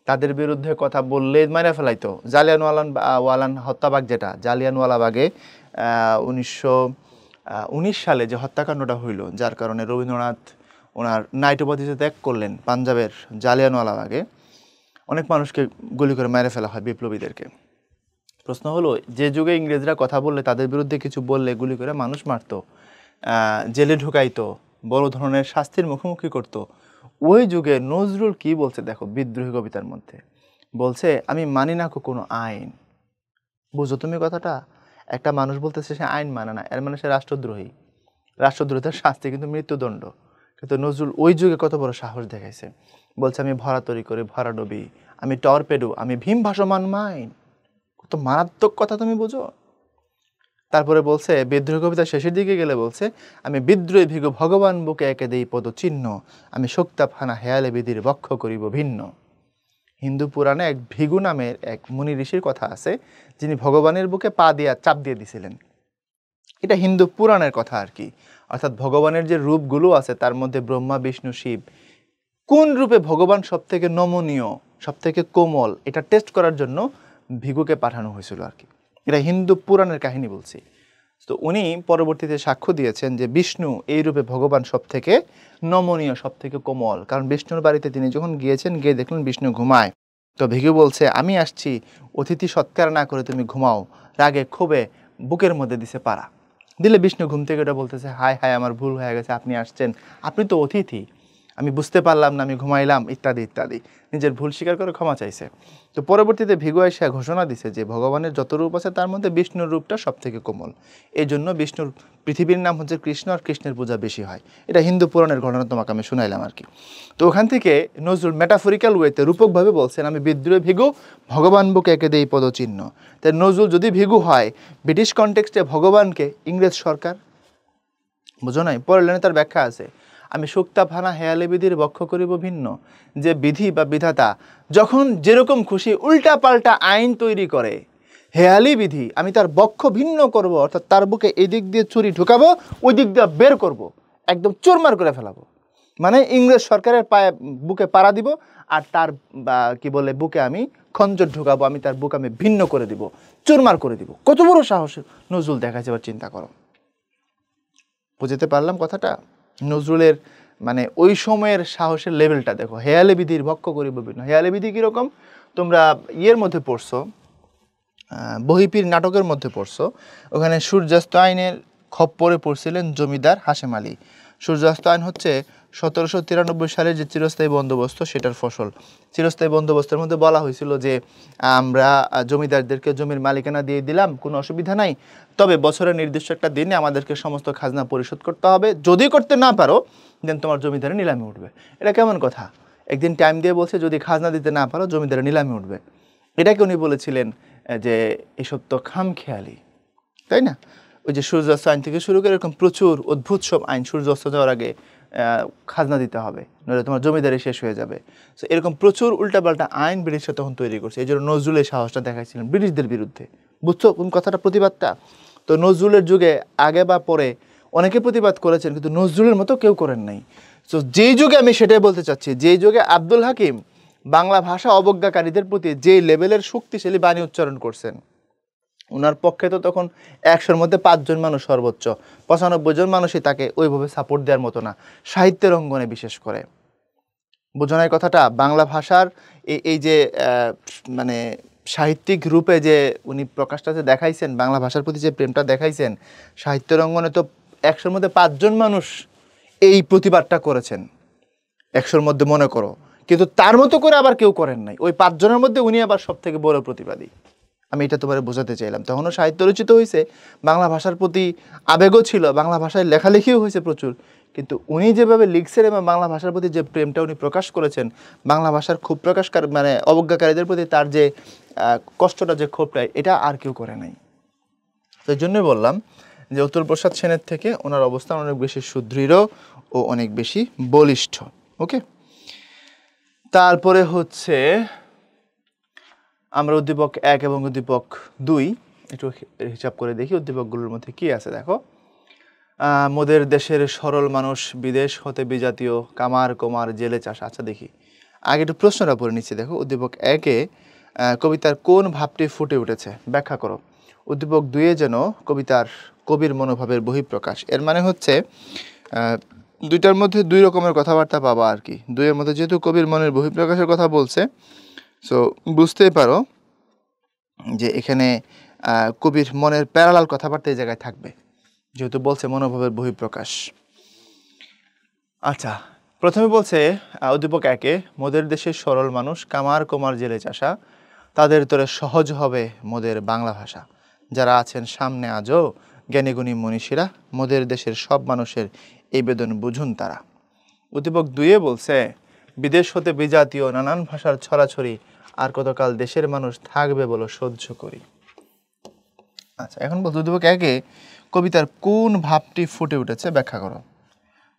তাদের বিরুদ্ধে কথা বললে মারা ফেলাইতো। জালিয়ানওয়ালান হত্যাবাগ, যেটা জালিয়ানওয়ালাবাগে 1919 সালে যে হত্যাকাণ্ডটা হইল, যার কারণে রবীন্দ্রনাথ ওনার নাইট উপাধিতে ত্যাগ করলেন, পাঞ্জাবের জালিয়ানওয়ালাবাগে অনেক মানুষকে গুলি করে মেরে ফেলা হয়, বিপ্লবীদেরকে। প্রশ্ন হলো, যে যুগে ইংরেজরা কথা বললে, তাদের বিরুদ্ধে কিছু বললে গুলি করে মানুষ মারতো, জেলে ঢুকাইতো, বড় ধরনের শাস্তির মুখোমুখি করতো, ওই যুগে নজরুল কি বলছে দেখো বিদ্রোহী কবিতার মধ্যে। বলছে, আমি মানি না কোনো আইন। বুঝো তুমি কথাটা? একটা মানুষ বলতেছে সে আইন মানে না, এর মানে সে রাষ্ট্রদ্রোহী। রাষ্ট্রদ্রোহিতার শাস্তি কিন্তু মৃত্যুদণ্ড। কিন্তু নজরুল ওই যুগে কত বড় সাহস দেখাইছে। বলছে, আমি ভরা তরি করে ভরা ডুবি, আমি টর্পেডো, আমি ভীম ভাসমান মাইন। কত মারাত্মক কথা তুমি বুঝো? তারপরে বলছে বিদ্রোহী কবিতা শেষের দিকে গেলে বলছে, আমি বিদ্রোহী ভিগু ভগবান বুকে একে দেই পদচিহ্ন, আমি শক্তাফানা হেয়ালে বিধির বক্ষ করিব ভিন্ন। হিন্দু পুরাণে এক ভিগু নামের এক মুনি ঋষির কথা আছে, যিনি ভগবানের বুকে পা দিয়া চাপ দিয়ে দিছিলেন। এটা হিন্দু পুরাণের কথা আর কি। অর্থাৎ ভগবানের যে রূপগুলো আছে তার মধ্যে ব্রহ্মা বিষ্ণু শিব, কোন রূপে ভগবান সব থেকে নমনীয়, সব থেকে কোমল, এটা টেস্ট করার জন্য ভিগুকে পাঠানো হয়েছিল আর কি। এটা হিন্দু পুরাণের কাহিনী বলছি। তো উনি পরবর্তীতে সাক্ষ্য দিয়েছেন যে বিষ্ণু এই রূপে ভগবান সব থেকে নমনীয়, সব থেকে কোমল। কারণ বিষ্ণুর বাড়িতে তিনি যখন গিয়েছেন, গিয়ে দেখলেন বিষ্ণু ঘুমায়। তো ভিগু বলছে, আমি আসছি, অতিথি সৎকার না করে তুমি ঘুমাও। রাগে ক্ষোভে বুকের মধ্যে দিছে পাড়া। দিলে বিষ্ণু ঘুম থেকে ওটা বলতেছে, হায় হায় আমার ভুল হয়ে গেছে, আপনি আসছেন, আপনি তো অতিথি, আমি বুঝতে পারলাম না, আমি ঘুমাইলাম, ইত্যাদি ইত্যাদি। নিজের ভুল স্বীকার করে ক্ষমা চাইছে। তো পরবর্তীতে ভিগু আইসা ঘোষণা দিছে যে ভগবানের যত রূপ আছে তার মধ্যে বিষ্ণুর রূপটা সব থেকে কোমল, এই জন্য বিষ্ণুর পৃথিবীর নাম হচ্ছে কৃষ্ণ, আর কৃষ্ণের পূজা বেশি হয়। এটা হিন্দু পুরাণের ঘটনা, তোমাকে আমি শুনাইলাম আর কি। তো ওখান থেকে নজরুল মেটাফরিক্যাল ওয়েতে রূপকভাবে বলছেন, আমি বিদ্রোহী ভিগু, ভগবান বুকে এঁকে দেই পদচিহ্ন। তাই নজরুল যদি ভিগু হয়, ব্রিটিশ কনটেক্সটে ভগবানকে ইংরেজ সরকার, বুঝো নাই? পরের লাইনে তার ব্যাখ্যা আছে, আমি সুক্তাপ হানা হেয়ালি বিধির বক্ষ করিব ভিন্ন। যে বিধি বা বিধাতা যখন যেরকম খুশি উল্টা পাল্টা আইন তৈরি করে, হেয়ালি বিধি আমি তার বক্ষ ভিন্ন করব, অর্থাৎ তার বুকে এই দিক দিয়ে ছুরি ঢুকাবো, ওই দিক দিয়ে বের করব, একদম চুরমার করে ফেলাবো। মানে ইংরেজ সরকারের পায়ে বুকে পাড়া দিব, আর তার কি বলে বুকে আমি খঞ্জর ঢুকাবো, আমি তার বুক আমি ভিন্ন করে দিব, চুরমার করে দিব। কত বড় সাহস নজরুল দেখাচ্ছে, এবার চিন্তা করো। বুঝতে পারলাম কথাটা? নজরুলের মানে ওই সময়ের সাহসের লেভেলটা দেখো। হেয়ালে বিধির ভক্ষ করিব ভিন্ন। হেয়ালে বিধি কীরকম? তোমরা ইয়ের মধ্যে পড়ছো, বহিপীর নাটকের মধ্যে পড়ছো। ওখানে সূর্যাস্ত আইনের খপ্পরে পড়ছিলেন জমিদার হাশেম আলী। সূর্যাস্ত আইন হচ্ছে 1793 সালের যে চিরস্থায়ী বন্দোবস্ত, সেটার ফসল। চিরস্থায়ী বন্দোবস্তের মধ্যে বলা হয়েছিল যে আমরা জমিদারদেরকে জমির মালিকানা দিয়ে দিলাম, কোনো অসুবিধা নাই, তবে বছরের নির্দিষ্ট একটা দিনে আমাদেরকে সমস্ত খাজনা পরিশোধ করতে হবে, যদি করতে না পারো দেন তোমার জমিদারে নিলামে উঠবে। এটা কেমন কথা? একদিন টাইম দিয়ে বলছে যদি খাজনা দিতে না পারো জমিদারে নিলামে উঠবে। এটাকে উনি বলেছিলেন যে এসব তো খামখেয়ালি, তাই না? ওই যে সূর্যাস্ত আইন থেকে শুরু করে এরকম প্রচুর অদ্ভুত সব আইন, সূর্যাস্ত যাওয়ার আগে খাজনা দিতে হবে, নইলে তোমার জমিদারি শেষ হয়ে যাবে। সো এরকম প্রচুর উল্টাপাল্টা আইন ব্রিটিশরা তখন তৈরি করছে। এই জন্য নজরুলের সাহসটা দেখাইছিলেন ব্রিটিশদের বিরুদ্ধে। বুঝছো কোন কথাটা, প্রতিবাদটা? তো নজরুলের যুগে আগে বা পরে অনেকে প্রতিবাদ করেছেন, কিন্তু নজরুলের মতো কেউ করেন নাই। তো যেই যুগে, আমি সেটাই বলতে চাচ্ছি, যেই যুগে আব্দুল হাকিম বাংলা ভাষা অবজ্ঞাকারীদের প্রতি যে লেভেলের শক্তিশালী বাণী উচ্চারণ করছেন, ওনার পক্ষে তো তখন 100-র মধ্যে 5 জন মানুষ সর্বোচ্চ, 95 জন মানুষই তাকে ওইভাবে সাপোর্ট দেওয়ার মতো না, সাহিত্যের অঙ্গনে বিশেষ করে। বোঝানোর কথাটা, বাংলা ভাষার এই যে মানে সাহিত্যিক রূপে যে উনি প্রকাশটা যে দেখাইছেন, বাংলা ভাষার প্রতি যে প্রেমটা দেখাইছেন, সাহিত্যের অঙ্গনে তো 100-র মধ্যে 5 জন মানুষ এই প্রতিবাদটা করেছেন, 100-র মধ্যে মনে করো, কিন্তু তার মতো করে আবার কেউ করেন নাই। ওই 5 জনের মধ্যে উনি আবার সব থেকে বড় প্রতিবাদী। আমি এটা তোমার বোঝাতে চাইলাম। তখনও সাহিত্য রচিত হয়েছে, বাংলা ভাষার প্রতি আবেগও ছিল, বাংলা ভাষায় লেখালেখিও হয়েছে প্রচুর, কিন্তু উনি যেভাবে লিখছেন এবং বাংলা ভাষার প্রতি যে প্রেমটা উনি প্রকাশ করেছেন, বাংলা ভাষার ক্ষোভ প্রকাশকার মানে অবজ্ঞাকারীদের প্রতি তার যে কষ্টটা, যে ক্ষোভটা, এটা আর কেউ করে নাই। তো এই জন্যই বললাম যে উত্তর প্রসাদ সেনের থেকে ওনার অবস্থান অনেক বেশি সুদৃঢ় ও অনেক বেশি বলিষ্ঠ। ওকে, তারপরে হচ্ছে আমরা উদ্দীপক 1 এবং উদ্দীপক 2 একটু হিসাব করে দেখি উদ্দীপকগুলোর মধ্যে কি আছে। দেখো, মোদের দেশের সরল মানুষ বিদেশ হতে বিজাতীয়, কামার কোমার জেলে চাষা। আচ্ছা দেখি, আগে একটু প্রশ্নটা পড়ে নিচ্ছি। দেখো, উদ্দীপক 1-এ কবিতার কোন ভাবটি ফুটে উঠেছে ব্যাখ্যা করো। উদ্দীপক 2-এ যেন কবিতার কবির মনোভাবের বহিঃপ্রকাশ। এর মানে হচ্ছে দুইটার মধ্যে দুই রকমের কথাবার্তা পাবা আর কি। 2-এর মধ্যে যেহেতু কবির মনের বহিঃপ্রকাশের কথা বলছে, সো বুঝতেই পারো যে এখানে কবির মনের প্যারালাল কথাবার্তা এই জায়গায় থাকবে, যেহেতু বলছে মনোভাবের বহিঃপ্রকাশ। আচ্ছা, প্রথমে বলছে উদ্দীপক 1-এ, মোদের দেশের সরল মানুষ কামার কোমার জেলে চাষা, তাদের তোরে সহজ হবে মোদের বাংলা ভাষা। যারা আছেন সামনে আজও জ্ঞানীগুণী মনীষীরা, মোদের দেশের সব মানুষের এই বেদন বুঝুন তারা। উদ্দীপক 2-এ বলছে, বিদেশ হতে বিজাতীয় নানান ভাষার ছড়াছড়ি, আর কতকাল দেশের মানুষ থাকবে বলো সহ্য করি। আচ্ছা, এখন বলতো উদ্দীপক 1-এ কবিতার কোন ভাবটি ফুটে উঠেছে ব্যাখ্যা করো।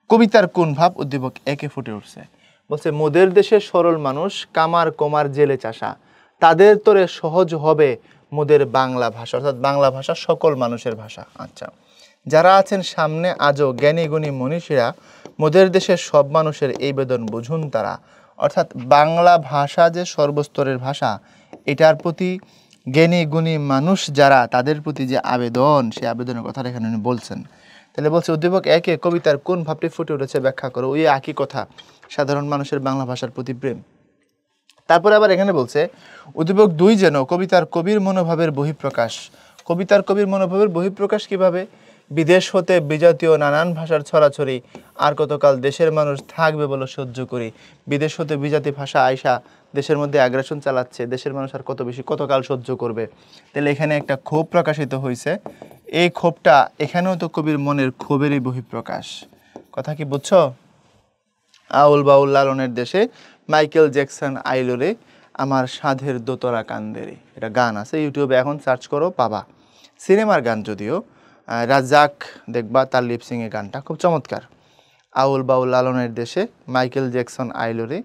কবিতার কোন ভাব উদ্দীপক 1-এ ফুটে উঠছে? বলছে মোদের দেশের সরল মানুষ কামার কোমার জেলে চাষা, তাদের তোরে সহজ হবে মোদের বাংলা ভাষা, অর্থাৎ বাংলা ভাষা সকল মানুষের ভাষা। আচ্ছা, যারা আছেন সামনে আজও জ্ঞানী গুণী মনীষীরা, মোদের দেশের সব মানুষের এই বেদন বুঝুন তারা। অর্থাৎ বাংলা ভাষা যে সর্বস্তরের ভাষা, এটার প্রতি জ্ঞানী গুণী মানুষ যারা, তাদের প্রতি যে আবেদন, সেই আবেদনের কথাটা এখানে উনি বলছেন। তাহলে বলছে উদ্দীপক 1-এ কবিতার কোন ভাবটি ফুটে উঠেছে ব্যাখ্যা করো। ওই একই কথা, সাধারণ মানুষের বাংলা ভাষার প্রতি প্রেম। তারপরে আবার এখানে বলছে উদ্দীপক 2 যেন কবিতার কবির মনোভাবের বহিঃপ্রকাশ। কবিতার কবির মনোভাবের বহিঃপ্রকাশ কিভাবে? বিদেশ হতে বিজাতীয় নানান ভাষার ছড়াছড়ি, আর কতকাল দেশের মানুষ থাকবে বলে সহ্য করি। বিদেশ হতে বিজাতি ভাষা আইসা দেশের মধ্যে অ্যাগ্রেশন চালাচ্ছে, দেশের মানুষ আর কতকাল সহ্য করবে। তাহলে এখানে একটা ক্ষোভ প্রকাশিত হয়েছে। এই ক্ষোভটা এখানেও তো কবির মনের ক্ষোভেরই বহিঃপ্রকাশ। কথা কি বুঝছো? আউল বাউল লালনের দেশে মাইকেল জ্যাকসন আইলোরে, আমার সাধের দোতরা কান্দেরে। এটা গান আছে ইউটিউবে, এখন সার্চ করো পাবা। সিনেমার গান যদিও, রাজ্জাক দেখবা তার লিপসিংয়ে গানটা খুব চমৎকার। আউল বাউল লালনের দেশে মাইকেল জ্যাকসন আইলোরে,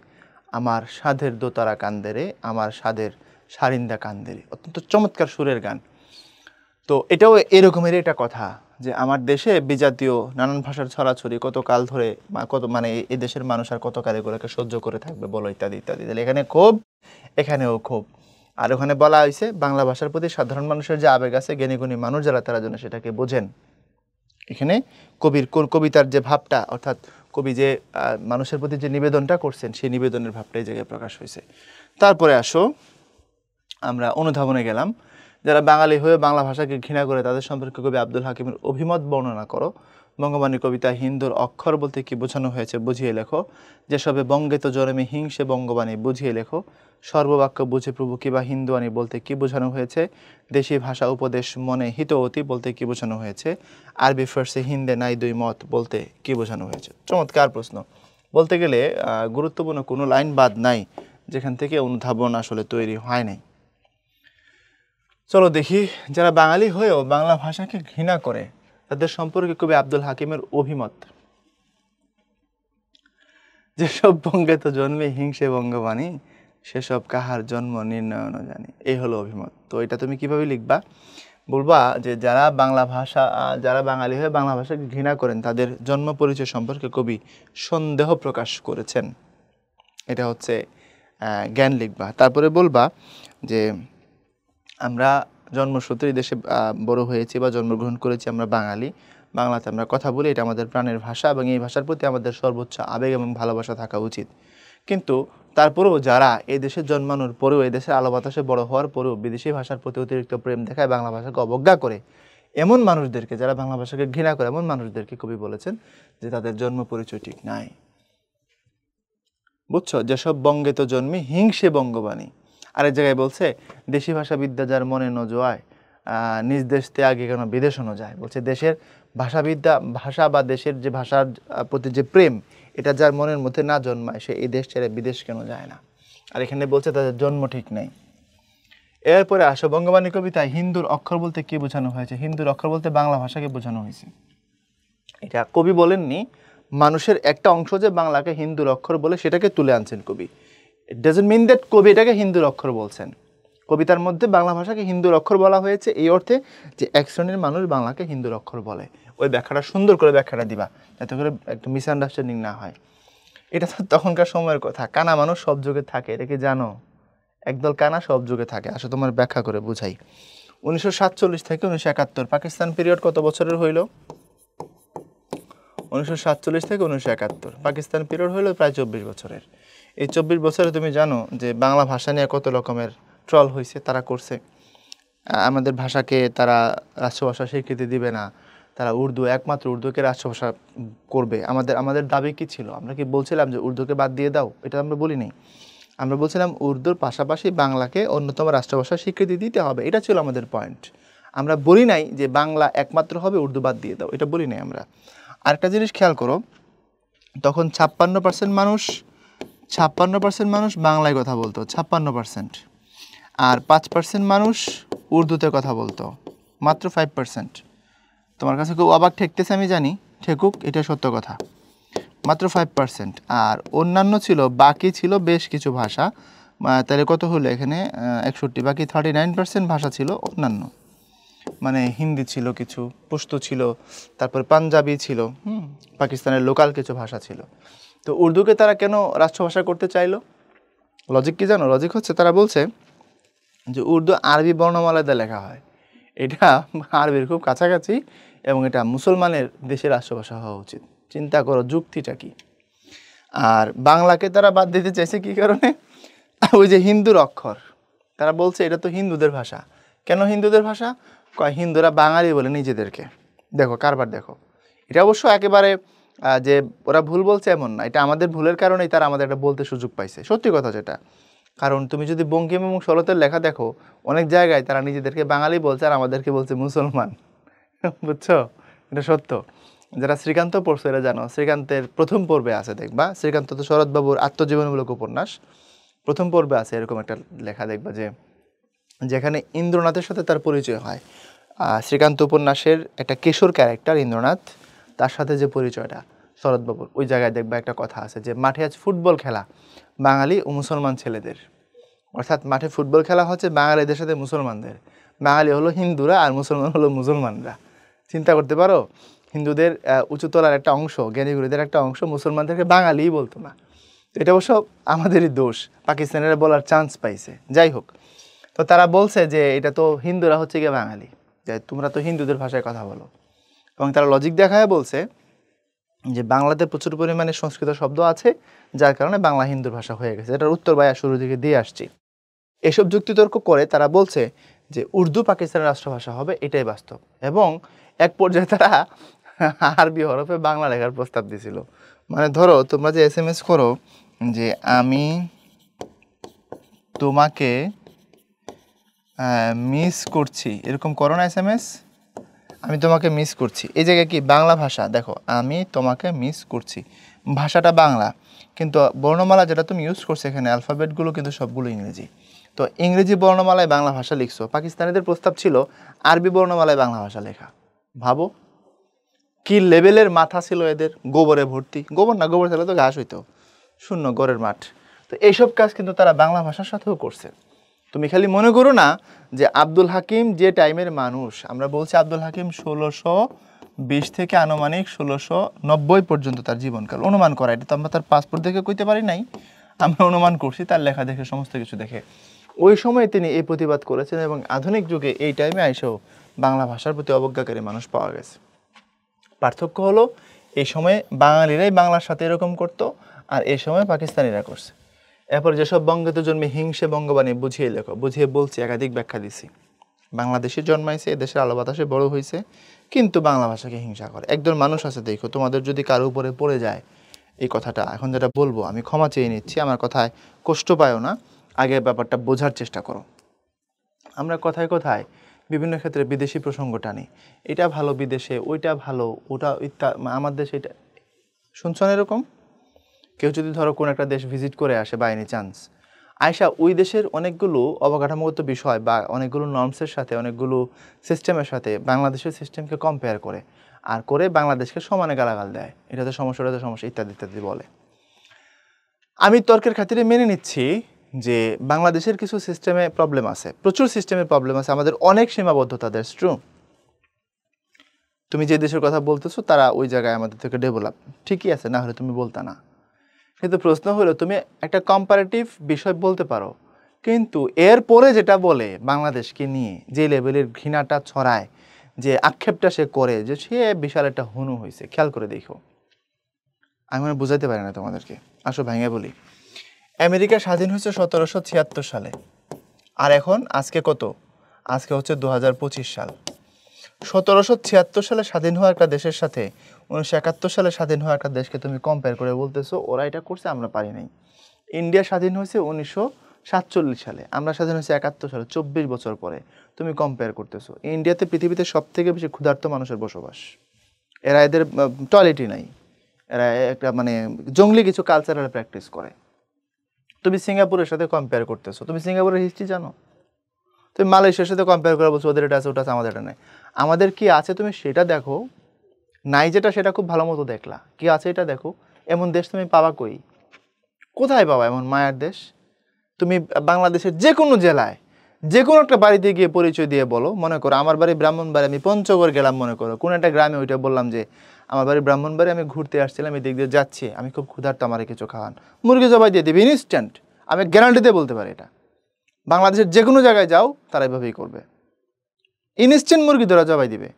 আমার সাধের দোতারা কান্দেরে, আমার সাধের সারিন্দা কান্দেরে। অত্যন্ত চমৎকার সুরের গান। তো এটাও এরকমের একটা কথা যে আমার দেশে বিজাতীয় নানান ভাষার ছড়াছড়ি কতকাল ধরে, মানে এই দেশের মানুষ আর কতকাল এগুলোকে সহ্য করে থাকবে বলো, ইত্যাদি ইত্যাদি। তাহলে এখানে ক্ষোভ, এখানেও ক্ষোভ। আর ওখানে বলা হয়েছে বাংলা ভাষার প্রতি সাধারণ মানুষের যে আবেগ আছে, জ্ঞানীগুণী মানুষ যারা, তারা যেন সেটাকে বোঝেন। এখানে কবিতার যে ভাবটা, অর্থাৎ কবি যে মানুষের প্রতি যে নিবেদনটা করছেন, সেই নিবেদনের ভাবটা এই জায়গায় প্রকাশ হয়েছে। তারপরে আসো আমরা অনুধাবনে গেলাম। যারা বাঙালি হয়ে বাংলা ভাষাকে ঘৃণা করে, তাদের সম্পর্কে কবি আব্দুল হাকিমের অভিমত বর্ণনা করো। বঙ্গবাণী কবিতা হিন্দুর অক্ষর বলতে কি বোঝানো হয়েছে বুঝিয়ে লেখো। যেসবে বঙ্গেত জরমে হিংসে বঙ্গবাণী বুঝিয়ে লেখো। সর্ববাক্য বুঝে প্রভু কিবা হিন্দুয়ানি বলতে কি বোঝানো হয়েছে। দেশি ভাষা উপদেশ মনে হিতবতী বলতে কি বোঝানো হয়েছে। আরবি ফার্সে হিন্দে নাই দুই মত বলতে কি বোঝানো হয়েছে। চমৎকার প্রশ্ন। বলতে গেলে গুরুত্বপূর্ণ কোনো লাইন বাদ নাই যেখান থেকে অনুধাবন আসলে তৈরি হয় নাই। চলো দেখি, যারা বাঙালি হয়েও বাংলা ভাষাকে ঘৃণা করে, তাদের সম্পর্কে কবি আব্দুল হাকিমের অভিমত। যেসব বঙ্গেত জন্মে হিংসে বঙ্গবাণী, সেসব কাহার জন্ম নির্ণয় ন জানি। এই হলো অভিমত। তো এটা তুমি কিভাবে লিখবা? বলবা যে যারা বাঙালি হয়ে বাংলা ভাষাকে ঘৃণা করেন, তাদের জন্ম পরিচয় সম্পর্কে কবি সন্দেহ প্রকাশ করেছেন। এটা হচ্ছে জ্ঞান লিখবা। তারপরে বলবা যে আমরা জন্মসূত্রে দেশে বড় হয়েছি বা জন্মগ্রহণ করেছি, আমরা বাঙালি, বাংলাতে আমরা কথা বলি, এটা আমাদের প্রাণের ভাষা এবং এই ভাষার প্রতি আমাদের সর্বোচ্চ আবেগ এবং ভালোবাসা থাকা উচিত। কিন্তু তারপরেও যারা এই দেশে জন্মানোর পরেও, এই দেশের আলো বাতাসে বড় হওয়ার পরেও বিদেশি ভাষার প্রতি অতিরিক্ত প্রেম দেখায়, বাংলা ভাষাকে অবজ্ঞা করে, এমন মানুষদেরকে, যারা বাংলা ভাষাকে ঘৃণা করে, এমন মানুষদেরকে কবি বলেছেন যে তাদের জন্ম পরিচয় ঠিক নাই। বুঝছো? যেসব বঙ্গে তো জন্মে হিংসে বঙ্গবাণী। আরেক জায়গায় বলছে দেশি ভাষা বিদ্যা যার মনে ন জোয়ায়, নিজ দেশ ত্যাগে কেন বিদেশও ন যায়। বলছে দেশের ভাষা বা দেশের যে ভাষার প্রতি যে প্রেম, এটা যার মনের মধ্যে না জন্মায়, সে এই দেশ ছেড়ে বিদেশ কেন যায় না। আর এখানে বলছে তাদের জন্ম ঠিক নেই। এরপরে আসো বঙ্গবাণী কবিতায় হিন্দুর অক্ষর বলতে কি বোঝানো হয়েছে। হিন্দুর অক্ষর বলতে বাংলা ভাষাকে বোঝানো হয়েছে। এটা কবি বলেননি, মানুষের একটা অংশ যে বাংলাকে হিন্দুর অক্ষর বলে সেটাকে তুলে আনছেন কবি। ইট ডাজন্ট মিন দ্যাট কবি এটাকে হিন্দুর অক্ষর বলছেন। কবিতার মধ্যে বাংলা ভাষাকে হিন্দুর অক্ষর বলা হয়েছে এই অর্থে যে এক শ্রেণীর মানুষ বাংলাকে হিন্দুর অক্ষর বলে। ওই ব্যাখ্যাটা সুন্দর করে ব্যাখ্যাটা দিবা, যাতে করে একটু মিসআন্ডারস্ট্যান্ডিং না হয়। এটা তো তখনকার সময়ের কথা। কানা মানুষ সব যুগে থাকে, এটা কি জানো? একদল কানা সব যুগে থাকে। আসলে তোমার ব্যাখ্যা করে বুঝাই। 1947 থেকে 1971 পাকিস্তান পিরিয়ড কত বছরের হইল? 1947 থেকে 1971 পাকিস্তান পিরিয়ড হইল প্রায় 24 বছরের। এই 24 বছরে তুমি জানো যে বাংলা ভাষা নিয়ে কত রকমের ট্রল হয়েছে, তারা করছে। আমাদের ভাষাকে তারা রাষ্ট্রভাষা স্বীকৃতি দিবে না, তারা একমাত্র উর্দুকে রাষ্ট্রভাষা করবে। আমাদের দাবি কি ছিল? আমরা কি বলছিলাম যে উর্দুকে বাদ দিয়ে দাও? এটা আমরা বলি নাই। আমরা বলছিলাম উর্দুর পাশাপাশি বাংলাকে অন্যতম রাষ্ট্রভাষা স্বীকৃতি দিতে হবে, এটা ছিল আমাদের পয়েন্ট। আমরা বলি নাই যে বাংলা একমাত্র হবে, উর্দু বাদ দিয়ে দাও, এটা বলি নাই আমরা। আরেকটা জিনিস খেয়াল করো, তখন 56% মানুষ বাংলায় কথা বলতো, 56%। আর 5% মানুষ উর্দুতে কথা বলতো, মাত্র 5%। তোমার কাছে খুব অবাক ঠেকতেছে আমি জানি, ঠেকুক, এটা সত্য কথা। মাত্র 5%। আর অন্যান্য বাকি ছিল বেশ কিছু ভাষা। তাহলে কত হলো এখানে? 61। বাকি 39% ভাষা ছিল অন্যান্য, মানে হিন্দি ছিল, কিছু পশতু ছিল, তারপর পাঞ্জাবি ছিল, পাকিস্তানের লোকাল কিছু ভাষা ছিল। তো উর্দুকে তারা কেন রাষ্ট্রভাষা করতে চাইলো? লজিক কি জানো? লজিক হচ্ছে তারা বলছে যে উর্দু আরবি বর্ণমালা দিয়ে লেখা হয়, এটা আরবির খুব কাছাকাছি এবং এটা মুসলমানের দেশের রাষ্ট্রভাষা হওয়া উচিত। চিন্তা করো যুক্তিটা কি। আর বাংলাকে তারা বাদ দিতে চাইছে কি কারণে? ওই যে হিন্দুর অক্ষর, তারা বলছে এটা তো হিন্দুদের ভাষা। কেন হিন্দুদের ভাষা? কয় হিন্দুরা বাঙালি বলে নিজেদেরকে। দেখো কারবার দেখো, এটা অবশ্য একেবারে যে ওরা ভুল বলছে এমন না, এটা আমাদের ভুলের কারণেই তারা আমাদের এটা বলতে সুযোগ পাইছে, সত্যি কথা যেটা। কারণ তুমি যদি বঙ্কিম এবং শরতের লেখা দেখো, অনেক জায়গায় তারা নিজেদেরকে বাঙালি বলছে আর আমাদেরকে বলছে মুসলমান। বুঝছো, এটা সত্য। যারা শ্রীকান্ত পড়ছো এরা জানো, শ্রীকান্তের প্রথম পর্বে আছে দেখবা, শ্রীকান্ত তো শরৎবাবুর আত্মজীবনীমূলক উপন্যাস, প্রথম পর্বে আছে এরকম একটা লেখা দেখবা যে যেখানে ইন্দ্রনাথের সাথে তার পরিচয় হয়। শ্রীকান্ত উপন্যাসের একটা কিশোর ক্যারেক্টার ইন্দ্রনাথ, তার সাথে যে পরিচয়টা শরৎবাবুর, ওই জায়গায় দেখবা একটা কথা আছে যে মাঠে আজ ফুটবল খেলা বাঙালি ও মুসলমান ছেলেদের, অর্থাৎ মাঠে ফুটবল খেলা হচ্ছে বাঙালিদের সাথে মুসলমানদের। বাঙালি হলো হিন্দুরা আর মুসলমান হলো মুসলমানরা। চিন্তা করতে পারো, হিন্দুদের উঁচুতলার একটা অংশ, জ্ঞানীগুরুদের একটা অংশ মুসলমানদেরকে বাঙালিই বলতো না। এটা অবশ্য আমাদেরই দোষ, পাকিস্তানিরা বলার চান্স পাইছে। যাই হোক, তো তারা বলছে যে এটা তো হিন্দুরা হচ্ছে গিয়ে বাঙালি, যে তোমরা তো হিন্দুদের ভাষায় কথা বলো। এবং তারা লজিক দেখায় বলছে যে বাংলাতে প্রচুর পরিমাণে সংস্কৃত শব্দ আছে, যার কারণে বাংলা হিন্দুর ভাষা হয়ে গেছে। এটার উত্তর ভাইয়া শুরু দিকে দিয়ে আসছি। এসব যুক্তিতর্ক করে তারা বলছে যে উর্দু পাকিস্তানের রাষ্ট্রভাষা হবে, এটাই বাস্তব। এবং এক পর্যায়ে তারা আরবি হরফে বাংলা লেখার প্রস্তাব দিছিল। মানে ধরো তোমরা যে SMS করো যে আমি তোমাকে মিস করছি, এরকম করো না SMS, আমি তোমাকে মিস করছি, এই জায়গায় কি বাংলা ভাষা, দেখো আমি তোমাকে মিস করছি, ভাষাটা বাংলা, কিন্তু বর্ণমালা যেটা তুমি ইউজ করছো এখানে অ্যালফাবেটগুলো কিন্তু সবগুলো ইংরেজি। তো ইংরেজি বর্ণমালায় বাংলা ভাষা লিখছো, পাকিস্তানিদের প্রস্তাব ছিল আরবি বর্ণমালায় বাংলা ভাষা লেখা। ভাবো কি লেভেলের মাথা ছিল এদের, গোবরে ভর্তি, গোবর না, গোবর থাকলে তো ঘাস হইতো, শূন্য গড়ের মাঠ। তো এইসব কাজ কিন্তু তারা বাংলা ভাষার সাথেও করছে। তুমি খালি মনে করো না যে আব্দুল হাকিম যে টাইমের মানুষ, আমরা বলছি আব্দুল হাকিম 1620 থেকে আনুমানিক 1690 পর্যন্ত তার জীবনকাল অনুমান করা, এটা তো আমরা তার পাসপোর্ট দেখে কইতে পারি নাই, আমরা অনুমান করছি তার লেখা দেখে, সমস্ত কিছু দেখে। ওই সময় তিনি এই প্রতিবাদ করেছেন এবং আধুনিক যুগে এই টাইমে আইসেও বাংলা ভাষার প্রতি অবজ্ঞাকারী মানুষ পাওয়া গেছে। পার্থক্য হলো এই সময়ে বাঙালিরাই বাংলার সাথে এরকম করতো, আর এই সময় পাকিস্তানিরা করছে। এরপর যেসব বঙ্গতে জন্মে হিংসে বঙ্গবাণী বুঝিয়ে লেখো, বুঝিয়ে বলছি, একাধিক ব্যাখ্যা দিছি। বাংলাদেশে জন্মাইছে, এদেশের আলো বাতাসে বড় হয়েছে, কিন্তু বাংলা ভাষাকে হিংসা করে একজন মানুষ আছে। দেখো তোমাদের যদি কারো উপরে পড়ে যায় এই কথাটা, এখন যেটা বলবো আমি ক্ষমা চেয়ে নিচ্ছি, আমার কথায় কষ্ট পায়ও না, আগে ব্যাপারটা বোঝার চেষ্টা করো। আমরা কথায় কথায় বিভিন্ন ক্ষেত্রে বিদেশি প্রসঙ্গ টানি, এটা ভালো বিদেশে, ওইটা ভালো, ওটা আমার দেশে এটা, শুনছো না এরকম? কেউ যদি ধরো কোন একটা দেশ ভিজিট করে আসে বাই এনি চান্স, আয়সা ওই দেশের অনেকগুলো অবকাঠামোগত বিষয় বা অনেকগুলো নর্মসের সাথে, অনেকগুলো সিস্টেমের সাথে বাংলাদেশের সিস্টেমকে কম্পেয়ার করে, আর করে বাংলাদেশকে সমানে গালাগাল দেয়, এটাতে সমস্যা, ওটাতে সমস্যা, ইত্যাদি ইত্যাদি বলে। আমি তর্কের খাতিরে মেনে নিচ্ছি যে বাংলাদেশের কিছু সিস্টেমে প্রবলেম আছে, প্রচুর সিস্টেমের প্রবলেম আছে, আমাদের অনেক সীমাবদ্ধতা, দ্যাটস ট্রু। তুমি যে দেশের কথা বলতেছো তারা ওই জায়গায় আমাদের থেকে ডেভেলপ, ঠিকই আছে, না হলে তুমি বলতে না। কিন্তু প্রশ্ন হলো তুমি একটা কম্পারেটিভ বিষয় বলতে পারো, কিন্তু এরপরে যেটা বলে বাংলাদেশকে নিয়ে যে লেভেলের ঘৃণাটা ছড়ায়, যে আক্ষেপটা সে করে, যে সে বিশাল একটা হনু হয়েছে, খেয়াল করে দেখো। আমি মনে বুঝাইতে পারি না তোমাদেরকে, আসো ভেঙে বলি। আমেরিকা স্বাধীন হয়েছে 1776 সালে, আর এখন আজকে কত, আজকে হচ্ছে 2025 সাল। 1776 সালে স্বাধীন হওয়া একটা দেশের সাথে 1971 সালে স্বাধীন হওয়া একটা দেশকে তুমি কম্পেয়ার করে বলতেছো ওরা এটা করছে আমরা পারি নাই। ইন্ডিয়া স্বাধীন হয়েছে 1947 সালে, আমরা স্বাধীন হয়েছে 71 সালে, 24 বছর পরে। তুমি কম্পেয়ার করতেছো। ইন্ডিয়াতে পৃথিবীতে সবথেকে বেশি ক্ষুধার্ত মানুষের বসবাস, এরা এদের টয়লেটই নাই, এরা একটা মানে জঙ্গলি কিছু কালচারাল প্র্যাকটিস করে। তুমি সিঙ্গাপুরের সাথে কম্পেয়ার করতেছো, তুমি সিঙ্গাপুরের হিস্ট্রি জানো? তুমি মালয়েশিয়ার সাথে কম্পেয়ার করে বলছো ওদের এটা আছে, ওটা আছে, আমাদের এটা নেই। আমাদের কি আছে তুমি সেটা দেখো, নাই যেটা সেটা খুব ভালো মতো দেখলা, কি আছে এটা দেখো। এমন দেশ তুমি পাবা কই, কোথায় পাবা এমন মায়ার দেশ? তুমি বাংলাদেশের যে কোনো জেলায় যে কোনো একটা বাড়িতে গিয়ে পরিচয় দিয়ে বলো, মনে করো আমার বাড়ি ব্রাহ্মণবাড়ি, আমি পঞ্চগড় গেলাম, মনে করো কোন একটা গ্রামে, ওইটা বললাম যে আমার বাড়ি ব্রাহ্মণবাড়ি, আমি ঘুরতে আসছিলাম, এই দিক দিয়ে যাচ্ছি, আমি খুব ক্ষুধার্ত, আমার কিছু খাওয়ান, মুরগি জবাই দিয়ে দিবি ইনস্ট্যান্ট, আমি গ্যারান্টি দিয়ে বলতে পারি এটা। বাংলাদেশের যে কোনো জায়গায় যাও তারা এভাবেই করবে, ইনস্ট্যান্ট মুরগি ধরা জবাই দিবে।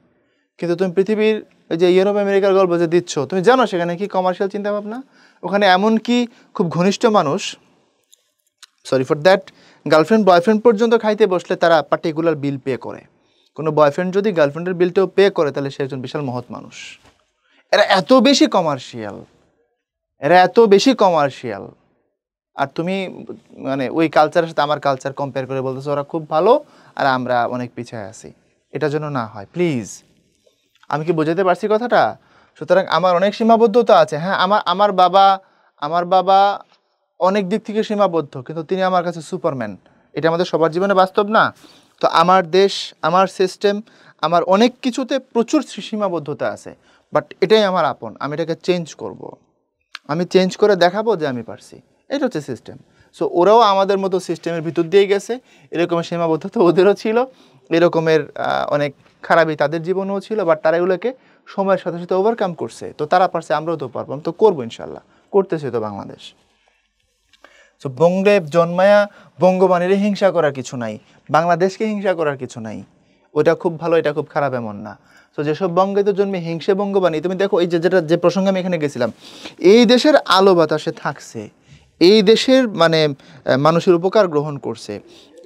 কিন্তু তুমি পৃথিবীর ওই যে ইউরোপ আমেরিকার গল্প যে দিচ্ছ, তুমি জানো সেখানে কি কমার্শিয়াল চিন্তাভাবনা? ওখানে এমন কি খুব ঘনিষ্ঠ মানুষ, sorry for that, girlfriend boyfriend পর্যন্ত খাইতে বসলে তারা পার্টিকুলার বিল পে করে। কোনো বয়ফ্রেন্ড যদি গার্লফ্রেন্ডের বিলটাও পে করে তাহলে সে একজন বিশাল মহৎ মানুষ। এরা এত বেশি কমার্শিয়াল, এরা এত বেশি কমার্শিয়াল, আর তুমি মানে ওই কালচারের সাথে আমার কালচার কম্পেয়ার করে বলতেছো ওরা খুব ভালো আর আমরা অনেক পিছিয়ে আছি। এটা যেন না হয় প্লিজ। আমি কি বোঝাতে পারছি কথাটা? সুতরাং আমার অনেক সীমাবদ্ধতা আছে। হ্যাঁ, আমার বাবা অনেক দিক থেকে সীমাবদ্ধ, কিন্তু তিনি আমার কাছে সুপারম্যান। এটা আমাদের সবার জীবনে বাস্তব না? তো আমার দেশ, আমার সিস্টেম, আমার অনেক কিছুতে প্রচুর সীমাবদ্ধতা আছে, বাট এটাই আমার আপন। আমি এটাকে চেঞ্জ করব, আমি চেঞ্জ করে দেখাবো যে আমি পারছি। এটা হচ্ছে সিস্টেম। সো ওরাও আমাদের মতো সিস্টেমের ভিতর দিয়ে গেছে, এরকমের সীমাবদ্ধতা ওদেরও ছিল, এরকমের অনেক খারাপই তাদের জীবনেও ছিল, বাট তারা এগুলোকে সময়ের সাথে সাথে ওভারকাম করছে। তো তারা পারছে, আমরাও তো পারবো, তো করবো ইনশাল্লাহ, করতেছে তো বাংলাদেশ। সো বঙ্গে জন্মায়া বঙ্গবাণীরে হিংসা করার কিছু নাই, বাংলাদেশকে হিংসা করার কিছু নাই। ওইটা খুব ভালো, এটা খুব খারাপ এমন না। তো যেসব বঙ্গে তো জন্মে হিংসে বঙ্গবাণী, তুমি দেখো এই যে প্রসঙ্গে আমি এখানে গেছিলাম, এই দেশের আলো বাতাসে থাকছে, এই দেশের মানে মানুষের উপকার গ্রহণ করছে,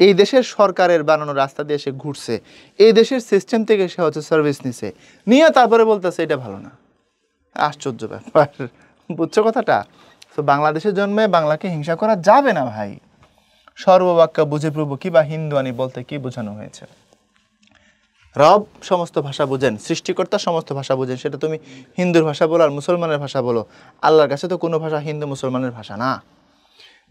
এই দেশের সরকারের বানানো রাস্তা দিয়ে সে ঘুরছে, এই দেশের সিস্টেম থেকে সে হচ্ছে সার্ভিস নিছে, নিয়ে তারপরে বলতেছে এটা ভালো না। আশ্চর্য ব্যাপার, বুঝছো কথাটা? তো বাংলাদেশের জন্মে বাংলাকে হিংসা করা যাবে না ভাই। সর্ববাক্য বুঝে প্রভু কি বা হিন্দুয়ানি বলতে কি বোঝানো হয়েছে? রব সমস্ত ভাষা বোঝেন, সৃষ্টিকর্তা সমস্ত ভাষা বোঝেন, সেটা তুমি হিন্দুর ভাষা বলো আর মুসলমানের ভাষা বলো, আল্লাহর কাছে তো কোনো ভাষা হিন্দু মুসলমানের ভাষা না।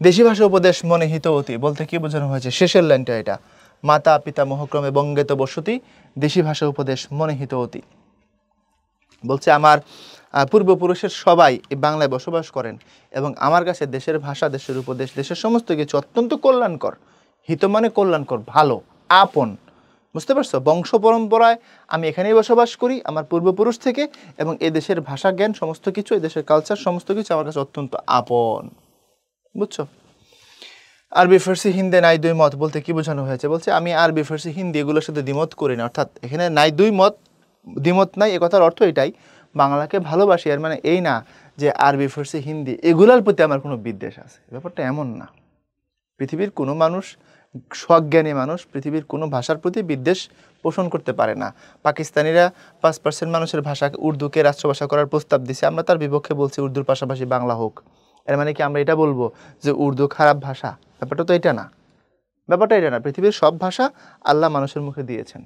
দেশি ভাষা উপদেশ মনে হিতবতী বলতে কি বোঝানো হয়েছে? শেষের লাইনটা এটা, মাতা পিতা মোহক্রমে বঙ্গেত বসতি, দেশি ভাষা উপদেশ মনে হিতবতী। বলছে আমার পূর্বপুরুষের সবাই এই বাংলায় বসবাস করেন এবং আমার কাছে দেশের ভাষা, দেশের উপদেশ, দেশের সমস্ত কিছু অত্যন্ত কল্যাণকর। হিত মানে কল্যাণকর, ভালো, আপন। বুঝতে পারছো? বংশ পরম্পরায় আমি এখানেই বসবাস করি আমার পূর্বপুরুষ থেকে, এবং এ দেশের ভাষা জ্ঞান সমস্ত কিছু, এ দেশের কালচার সমস্ত কিছু আমার কাছে অত্যন্ত আপন। বুঝছো? আরবি ফার্সি হিন্দি নাই দুই মত বলতে কি বোঝানো হয়েছে? বলছে আমি আরবি ফার্সি হিন্দি এগুলোর সাথে দ্বিমত করি না, অর্থাৎ এখানে নাই দুই মত, দ্বিমত নাই, এ কথার অর্থ এটাই, বাংলাকে ভালোবাসি, আর মানে এই না যে আরবি ফার্সি হিন্দি এগুলোর প্রতি আমার কোনো বিদ্বেষ আছে, ব্যাপারটা এমন না। পৃথিবীর কোনো মানুষ, সজ্ঞানী মানুষ পৃথিবীর কোনো ভাষার প্রতি বিদ্বেষ পোষণ করতে পারে না। পাকিস্তানিরা 5% মানুষের ভাষাকে উর্দুকে রাষ্ট্রভাষা করার প্রস্তাব দিছে, আমরা তার বিপক্ষে বলছি উর্দুর পাশাপাশি বাংলা হোক। এর মানে কি আমরা এটা বলবো যে উর্দু খারাপ ভাষা? ব্যাপারটা তো এটা না, ব্যাপারটা এটা না। পৃথিবীর সব ভাষা আল্লাহ মানুষের মুখে দিয়েছেন,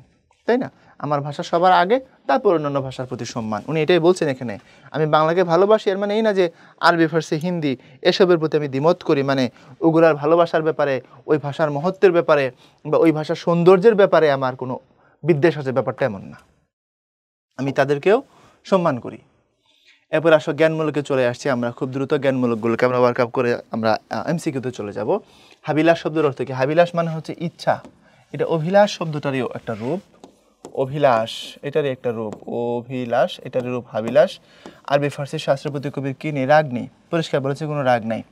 তাই না? আমার ভাষা সবার আগে, তারপর অন্যান্য ভাষার প্রতি সম্মান। উনি এটাই বলছেন এখানে, আমি বাংলাকে ভালোবাসি। এর মানে এই না যে আরবি ফার্সি হিন্দি এসবের প্রতি আমি দ্বিমত করি, মানে ওগুলার ভালোবাসার ব্যাপারে, ওই ভাষার মহত্বের ব্যাপারে বা ওই ভাষার সৌন্দর্যের ব্যাপারে আমার কোনো বিদ্বেষ আছে, ব্যাপারটা এমন না। আমি তাদেরকেও সম্মান করি। এরপর আসো জ্ঞানমূলকে চলে আসছি আমরা, খুব দ্রুত জ্ঞানমূলকগুলোকে আমরা ওয়ার্কআপ করে আমরা এমসিকিউতে চলে যাব। হাবিলাস শব্দের অর্থ কি? হাবিলাস মানে হচ্ছে ইচ্ছা, এটা অভিলাষ শব্দটারই একটা রূপ, অভিলাষ এটারই একটা রূপ, অভিলাষ এটারই রূপ হাবিলাস। আরবি ফার্সি শাস্ত্রপতি কবির কি নেই? রাগ নেই, পরিষ্কার বলেছে কোনো রাগ নাই।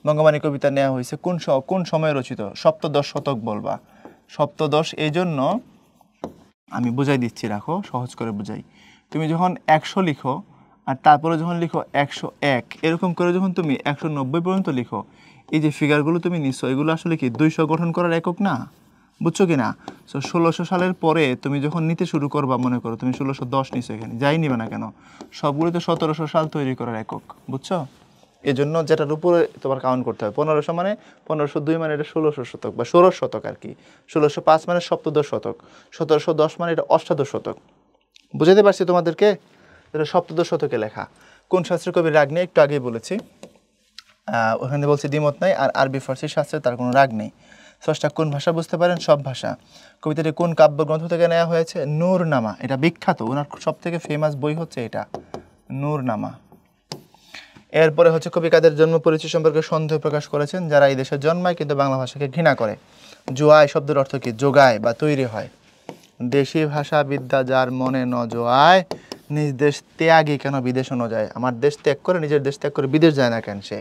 বঙ্গবাণী কবিতা নেওয়া হয়েছে কোন সময়ে রচিত? সপ্তদশ শতক বলবা। সপ্তদশ এই জন্য আমি বুঝাই দিচ্ছি, রাখো সহজ করে বুঝাই। তুমি যখন 100 লিখো আর তারপরে যখন লিখো 101, এরকম করে যখন তুমি 190 পর্যন্ত লিখো, এই যে ফিগারগুলো তুমি নিচ্ছ এগুলো আসলে কি 200 গঠন করার একক না? বুঝছো কি না? সো 1600 সালের পরে তুমি যখন নিতে শুরু করবা, মনে করো তুমি 1610 নিছো, এখানে যাই নিবে না কেন, সবগুলো তো 1700 সাল তৈরি করার একক। বুঝছো? এই জন্য যেটার উপরে তোমার কাউন্ট করতে হবে। 1500 মানে 1502 মানে এটা 1600 শতক বা 16 শতক আর কি। 1605 মানে সপ্তদশ শতক, 1710 মানে এটা অষ্টাদশ শতক। বুঝাতে পারছি তোমাদেরকে? এটা সপ্তদশ শতকে লেখা। কোন শাস্ত্রের কবি রাগ নেই? একটু আগেই বলেছি, ওখানে বলছি দ্বিমত নাই। আর আরবি ফার্সি শাস্ত্রে তার কোনো রাগ নেই। স্রষ্টা কোন ভাষা বুঝতে পারেন? সব ভাষা। কবিতাটি কোন কাব্যগ্রন্থ থেকে নেওয়া হয়েছে? নূরনামা, এটা বিখ্যাত, ওনার সব থেকে ফেমাস বই হচ্ছে এটা, নূরনামা। এরপরে হচ্ছে কবি কাদের জন্ম পরিচয় সম্পর্কে সন্দেহ প্রকাশ করেছেন? যারা এই দেশে জন্মায় কিন্তু বাংলা ভাষাকে ঘৃণা করে। জোয়ায় শব্দের অর্থ কি? যোগায় বা তৈরি হয়। দেশি ভাষা বিদ্যা যার মনে ন জোয়ায়, নিজ দেশ ত্যাগী কেন বিদেশ ন যায়? আমার দেশ ত্যাগ করে, নিজের দেশ ত্যাগ করে বিদেশ যায় না কেন সে?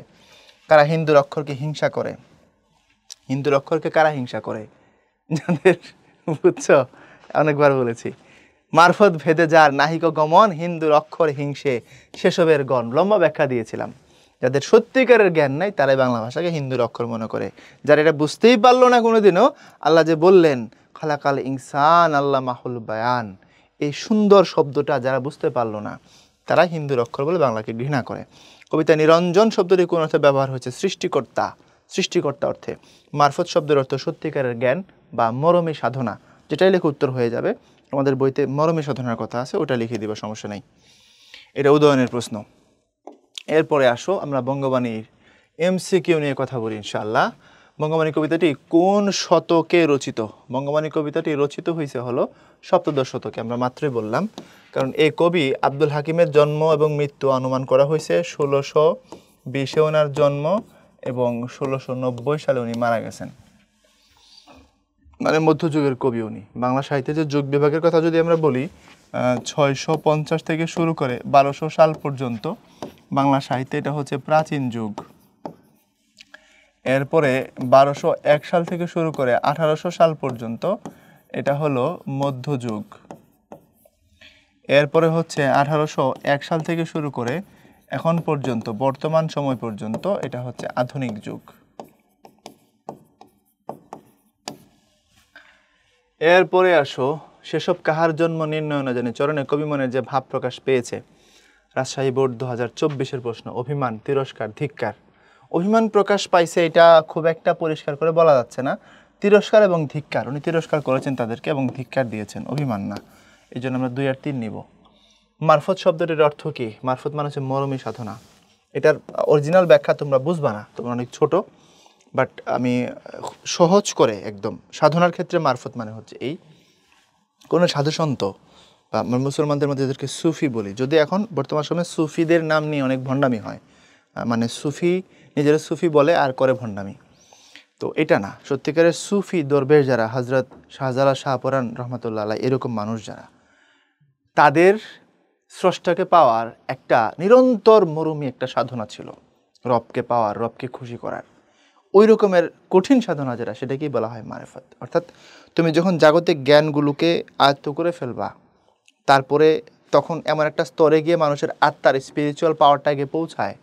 কারা হিন্দুর অক্ষরকে হিংসা করে? হিন্দুর অক্ষরকে কারা হিংসা করে? যাদের, বুঝছো, অনেকবার বলেছি, মারফত ভেদে যার নাহিক গমন, হিন্দুর অক্ষর হিংসে সেসবের গণ। লম্বা ব্যাখ্যা দিয়েছিলাম। যাদের সত্যিকারের জ্ঞান নাই তারাই বাংলা ভাষাকে হিন্দুর অক্ষর মনে করে। যারা এটা বুঝতেই পারলো না কোনোদিনও, আল্লাহ যে বললেন খালাকাল ইনসান আল্লামাহুল বায়ান, এই সুন্দর শব্দটা যারা বুঝতে পারলো না তারা হিন্দুর অক্ষর বলে বাংলাকে ঘৃণা করে। কবিতা নিরঞ্জন শব্দটি কোন অর্থে ব্যবহার হয়েছে? সৃষ্টিকর্তা, সৃষ্টিকর্তা অর্থে। মারফত শব্দের অর্থ সত্যিকারের জ্ঞান বা মরমী সাধনা, যেটাই লেখে উত্তর হয়ে যাবে। আমাদের বইতে মরমী সাধনার কথা আছে, ওটা লিখে দিবা, সমস্যা নেই। এটা উদয়নের প্রশ্ন। এরপরে আসো আমরা বঙ্গবাণীর এমসিকিউ নিয়ে কথা বলি ইনশাআল্লাহ। বঙ্গবাণী কবিতাটি কোন শতকে রচিত? বঙ্গবাণী কবিতাটি রচিত হয়েছে হলো সপ্তদশ শতকে, আমরা মাত্রই বললাম। কারণ এই কবি আব্দুল হাকিমের জন্ম এবং মৃত্যু অনুমান করা হয়েছে 1620-এ ওনার জন্ম এবং 1690 সালে উনি মারা গেছেন। মানে মধ্যযুগের কবি উনি। বাংলা সাহিত্যে যে যুগ বিভাগের কথা যদি আমরা বলি, 650 থেকে শুরু করে 1200 সাল পর্যন্ত বাংলা সাহিত্যে এটা হচ্ছে প্রাচীন যুগ। এরপরে 1201 সাল থেকে শুরু করে 1800 সাল পর্যন্ত এটা হলো মধ্যযুগ। এরপরে হচ্ছে 1801 সাল থেকে শুরু করে এখন পর্যন্ত বর্তমান সময় পর্যন্ত এটা হচ্ছে আধুনিক যুগ। এরপরে আসো সেসব কাহার জন্ম নির্ণয় না জানি চরণে কবি মনের যে ভাব প্রকাশ পেয়েছে। রাজশাহী বোর্ড 2024-এর প্রশ্ন। অভিমান, তিরস্কার, ধিক্কার। অভিমান প্রকাশ পাইছে এটা খুব একটা পরিষ্কার করে বলা যাচ্ছে না। তিরস্কার এবং ধিক্কার, উনি তিরস্কার করেছেন তাদেরকে এবং ধিক্কার দিয়েছেন, অভিমান না। এই জন্য আমরা 2 আর 3 নিব। মারফত শব্দটির অর্থ কি? মারফত মানে হচ্ছে মরমী সাধনা। এটার অরিজিনাল ব্যাখ্যা তোমরা বুঝবা না, তোমরা অনেক ছোট, বাট আমি সহজ করে একদম। সাধনার ক্ষেত্রে মারফত মানে হচ্ছে এই কোনো সাধুসন্ত বা মুসলমানদের মধ্যে এদেরকে সুফি বলি, যদি এখন বর্তমান সময়ে সুফিদের নাম নিয়ে অনেক ভণ্ডামি হয়, মানে সুফি নিজেরা সুফি বলে আর করে ভণ্ডামি। তো এটা না, সত্যিকারের সুফি দরবেশ যারা, হজরত শাহজালাল শাহপরান রহমতুল্লাহ আলাইহি এরকম মানুষ যারা, তাদের স্রষ্টাকে পাওয়ার একটা নিরন্তর মরমী একটা সাধনা ছিল, রবকে পাওয়ার, রবকে খুশি করার। ওই রকমের কঠিন সাধনা যেটা, সেটাকেই বলা হয় মারেফত। অর্থাৎ তুমি যখন জাগতিক জ্ঞানগুলোকে আয়ত্ত করে ফেলবা, তারপরে তখন এমন একটা স্তরে গিয়ে মানুষের আত্মার স্পিরিচুয়াল পাওয়ারটাকে পৌঁছায়,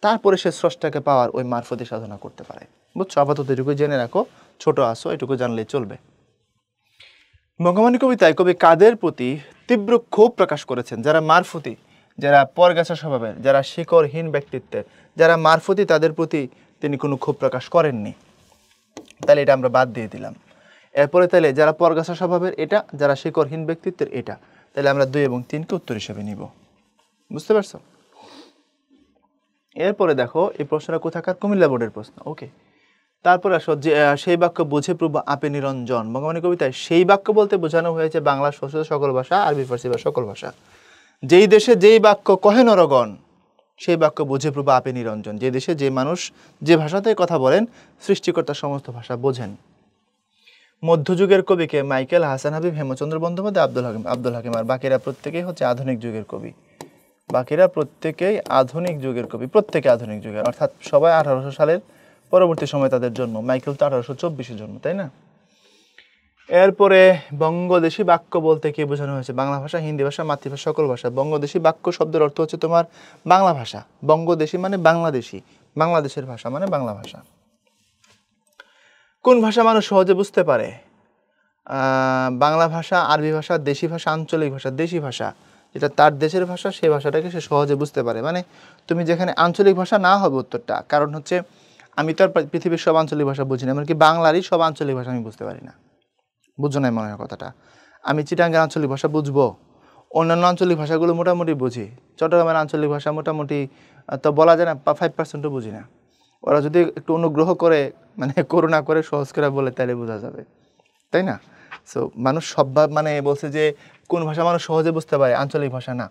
তারপরে সে স্রষ্টাকে পাওয়ার ওই মারফতে সাধনা করতে পারে। বুঝছো? আপাতত এটুকু জেনে রাখো, ছোট আসো, এটুকু জানলেই চলবে। বঙ্গবাণী কবিতায় কবি কাদের প্রতি তীব্র ক্ষোভ প্রকাশ করেছেন? যারা মারফতি, যারা পরগাছা স্বভাবের, যারা শিকড়হীন ব্যক্তিত্বের, যারা মারফতি, তাদের প্রতি তিনি কোনো ক্ষোভ প্রকাশ করেননি। তাহলে এটা আমরা বাদ দিয়ে দিলাম। এরপরে তাহলে যারা পরগাছা স্বভাবের এটা, যারা শিকড়হীন ব্যক্তিত্বের এটা, তাহলে আমরা 2 এবং 3কে উত্তর হিসেবে নিব। বুঝতে পারছো? এরপরে দেখো এই প্রশ্নটা কোথাকার? কুমিল্লা বোর্ডের প্রশ্ন। ওকে, তারপরে আসো যে সেই বাক্য বুঝে প্রভু আপে নিরঞ্জন। বঙ্গবাণী কবিতায় সেই বাক্য বলতে বোঝানো হয়েছে বাংলা সংস্কৃত সকল ভাষা, আরবি ফার্সি বা সকল ভাষা। যেই দেশে যেই বাক্য কহে নরগণ, সেই বাক্য বুঝে প্রভু আপে নিরঞ্জন। যে দেশে যে মানুষ যে ভাষাতে কথা বলেন, সৃষ্টিকর্তা সমস্ত ভাষা বোঝেন। মধ্যযুগের কবিকে মাইকেল, হাসান হাবিব, হেমচন্দ্র বন্দ্যোপাধ্যায়, আব্দুল হাকিম, আর বাকিরা প্রত্যেকেই হচ্ছে আধুনিক যুগের কবি। বাকিরা প্রত্যেকেই আধুনিক যুগের কবি, প্রত্যেকে আধুনিক যুগের, অর্থাৎ সবাই 1800 সালের পরবর্তী সময় তাদের জন্ম। মাইকেল তো 1824-এ জন্ম, তাই না? এরপরে বঙ্গদেশী বাক্য বলতে কি বোঝানো হয়েছে? বাংলা ভাষা, হিন্দি ভাষা, মাতৃভাষা, সকল ভাষা। বঙ্গদেশী বাক্য শব্দের অর্থ হচ্ছে তোমার বাংলা ভাষা। বঙ্গদেশী মানে বাংলাদেশী, বাংলাদেশের ভাষা মানে বাংলা ভাষা। কোন ভাষা মানুষ সহজে বুঝতে পারে? বাংলা ভাষা, আরবি ভাষা, দেশি ভাষা, আঞ্চলিক ভাষা। দেশি ভাষা যেটা তার দেশের ভাষা, সেই ভাষাটাকে সে সহজে বুঝতে পারে। মানে তুমি যেখানে আঞ্চলিক ভাষা না হবে উত্তরটা, কারণ হচ্ছে আমি তো আর পৃথিবীর সব আঞ্চলিক ভাষা বুঝি না, এমনকি বাংলারই সব আঞ্চলিক ভাষা আমি বুঝতে পারি না। বুঝো নাই মনে হয় কথাটা? আমি চিটাঙ্গের আঞ্চলিক ভাষা বুঝবো, অন্যান্য আঞ্চলিক ভাষাগুলো মোটামুটি বুঝি। চট্টগ্রামের আঞ্চলিক ভাষা মোটামুটি তো বলা যায় না 5%ও বুঝি না। ওরা যদি একটু অনুগ্রহ করে, মানে করুণা করে সহজ করে বলে, তাহলে বোঝা যাবে, তাই না? সো মানুষ সব মানে বলছে যে কোন ভাষা মানুষ সহজে বুঝতে পারে? আঞ্চলিক ভাষা না,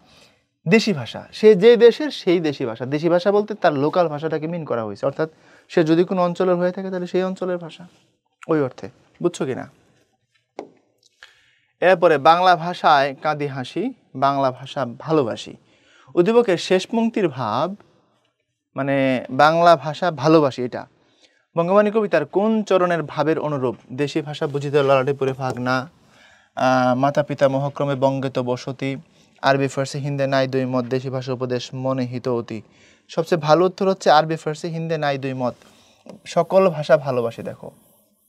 দেশি ভাষা। সে যে দেশের সেই দেশি ভাষা। দেশি ভাষা বলতে তার লোকাল ভাষাটাকে মিন করা হয়েছে, অর্থাৎ সে যদি কোনো অঞ্চলের হয়ে থাকে তাহলে সেই অঞ্চলের ভাষা, ওই অর্থে। বুঝছো কিনা? এরপরে বাংলা ভাষায় কাঁদি হাসি, বাংলা ভাষা ভালোবাসি। উদ্দীপকের শেষ পংক্তির ভাব মানে বাংলা ভাষা ভালোবাসি, এটা বঙ্গবাণী কবিতার কোন চরণের ভাবের অনুরূপ? দেশি ভাষা বুঝিতে ললাটে পরে ভাগ না, মাতা পিতা মহক্রমে বঙ্গে তো বসতি, আরবি ফার্সি হিন্দে নাই দুই মত, দেশি ভাষা উপদেশ মনে হিত অতি। সবচেয়ে ভালো উত্তর হচ্ছে আরবি ফার্সি হিন্দে নাই দুই মত, সকল ভাষা ভালোবাসি। দেখো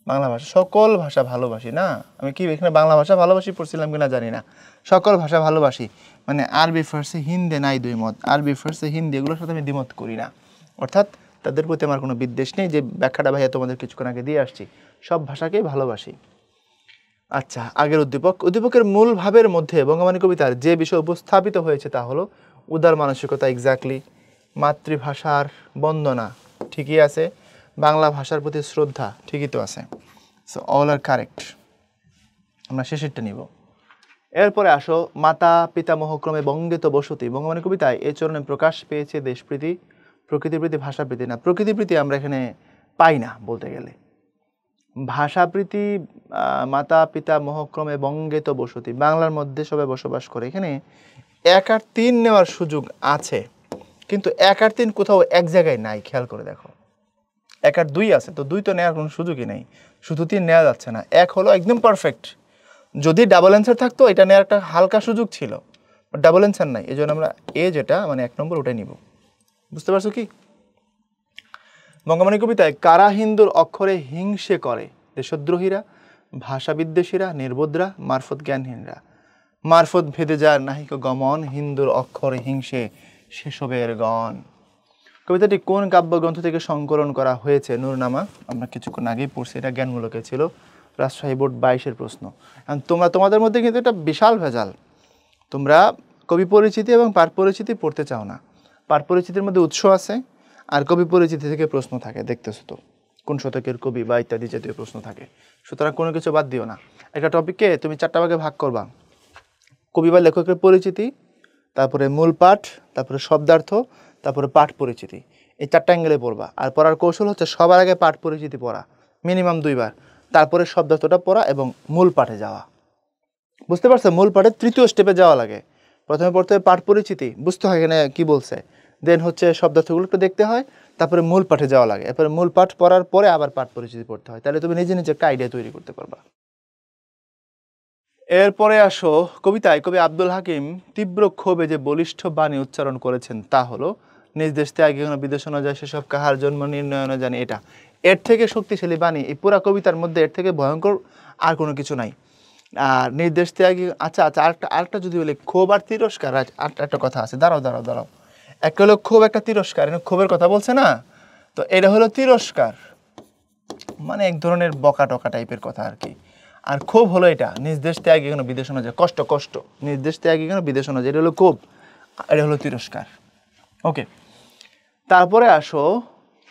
বাংলা ভাষা, সকল ভাষা ভালোবাসি না, আমি কি এখানে বাংলা ভাষা ভালোবাসি পড়ছিলাম কিনা জানি না, সকল ভাষা ভালোবাসি মানে আরবি ফার্সি হিন্দি নাই দুই মত, আরবি ফার্সি হিন্দি এগুলোর সাথে আমি দ্বিমত করি না, অর্থাৎ তাদের প্রতি আমার কোনো বিদ্বেষ নেই, যে ব্যাখ্যাটা ভাইয়া তোমাদের কিছুক্ষণ আগে দিয়ে আসছি, সব ভাষাকেই ভালোবাসি। আচ্ছা, আগের উদ্দীপকের মূল ভাবের মধ্যে বঙ্গবাণী কবিতার যে বিষয় উপস্থাপিত হয়েছে তা হলো উদার মানসিকতা, এক্স্যাক্টলি, মাতৃভাষার বন্দনা, ঠিকই আছে, বাংলা ভাষার প্রতি শ্রদ্ধা, ঠিকই তো আছে, সো অল আর কারেক্ট। আমরা শেষেরটা নিব। এরপরে আসো, মাতা পিতামহক্রমে বঙ্গেত বসতি, বঙ্গবাণী কবিতায় এই চরণে প্রকাশ পেয়েছে দেশপ্রীতি, প্রকৃতির প্রীতি, ভাষাপ্রীতি না, প্রকৃতির প্রীতি আমরা এখানে পাই না বলতে গেলে, ভাষাপ্রীতি, মাতা পিতা মহক্রমে বঙ্গেত বসতি, বাংলার মধ্যে সবাই বসবাস করে, এখানে 1 আর 3 নেওয়ার সুযোগ আছে, কিন্তু 1 আর 3 কোথাও এক জায়গায় নাই, খেয়াল করে দেখো, 1 আর 2 আছে, তো 2 তো নেওয়ার কোনো সুযোগই নেই, শুধু 3 নেওয়া যাচ্ছে না, 1 হলো একদম পারফেক্ট, যদি ডাবল অ্যান্সার থাকতো এটা নেওয়ার একটা হালকা সুযোগ ছিল, ডাবল অ্যান্সার নাই, এই জন্য আমরা যেটা মানে 1 নম্বর ওটাই নিব, বুঝতে পারছো কি? বঙ্গবাণী কবিতায় কারা হিন্দুর অক্ষরে হিংসে করে, দেশদ্রোহীরা, ভাষা বিদ্বেষীরা, নির্বোধরা, মারফত জ্ঞানহীনরা, মারফত ভেদে যার নাহিক গমন, হিন্দুর অক্ষরে হিংসে সেসবের গণ। কবিতাটি কোন কাব্যগ্রন্থ থেকে সংকলন করা হয়েছে? নূরনামা, আমরা কিছুক্ষণ আগেই পড়ছি, এটা জ্ঞানমূলকে ছিল, রাজশাহী বোর্ড 22-এর প্রশ্ন। তোমাদের মধ্যে কিন্তু এটা বিশাল ভেজাল, তোমরা কবি পরিচিতি এবং পাঠ পরিচিতি পড়তে চাও না, পাঠ পরিচিতির মধ্যে উৎস আছে আর কবি পরিচিতি থেকে প্রশ্ন থাকে, দেখতেছো তো কোন শতকের কবি বা ইত্যাদি জাতীয় প্রশ্ন থাকে, সুতরাং কোনো কিছু বাদ দিও না। একটা টপিককে তুমি 4টা ভাগে ভাগ করবা, কবি বা লেখকের পরিচিতি, তারপরে মূল পাঠ, তারপরে শব্দার্থ, তারপরে পাঠ পরিচিতি, এই 4টা অ্যাঙ্গেলে পড়বা। আর পড়ার কৌশল হচ্ছে সবার আগে পাঠ পরিচিতি পড়া মিনিমাম 2 বার, তারপরে শব্দার্থটা পড়া এবং মূল পাঠে যাওয়া, বুঝতে পারছো? মূল পাঠের 3য় স্টেপে যাওয়া লাগে, প্রথমে পড়তে হয় পাঠ পরিচিতি, বুঝতে হয় এখানে কি বলছে, দেন হচ্ছে শব্দার্থগুলো একটু দেখতে হয়, তারপরে মূল পাঠে যাওয়া লাগে, এরপরে মূল পাঠ পড়ার পরে আবার পাঠ পরিচিতি পড়তে হয়, তাহলে তুমি নিজে নিজে একটা আইডিয়া তৈরি করতে পারবা। এরপরে আসো, কবিতায় কবি আব্দুল হাকিম তীব্র ক্ষোভে যে বলিষ্ঠ বাণী উচ্চারণ করেছেন তা হলো, নিজ দেশ ত্যাগে কোনো বিদেশ না যায়, সেসব কাহার জন্ম নির্ণয় না জানি, এটা এর থেকে শক্তিশালী বাণী এই পুরা কবিতার মধ্যে, এর থেকে ভয়ঙ্কর আর কোনো কিছু নাই। আর নির্দেশ ত্যাগী, আচ্ছা আরেকটা যদি বলি, ক্ষোভ আর তিরস্কার, একটা কথা আছে, দাঁড়াও, একটা হলো ক্ষোভ, একটা তিরস্কার, ক্ষোভের কথা বলছে না, তো এটা হলো তিরস্কার, মানে এক ধরনের বকা টকা টাইপের কথা আর কি, আর ক্ষোভ হলো এটা, নিজ দেশ ত্যাগে কোনো বিদেশ না যায়, কষ্ট, নিজ দেশ ত্যাগে কোনো বিদেশ না যায়, এটা হলো ক্ষোভ, এটা হলো তিরস্কার। ওকে, তারপরে আসো,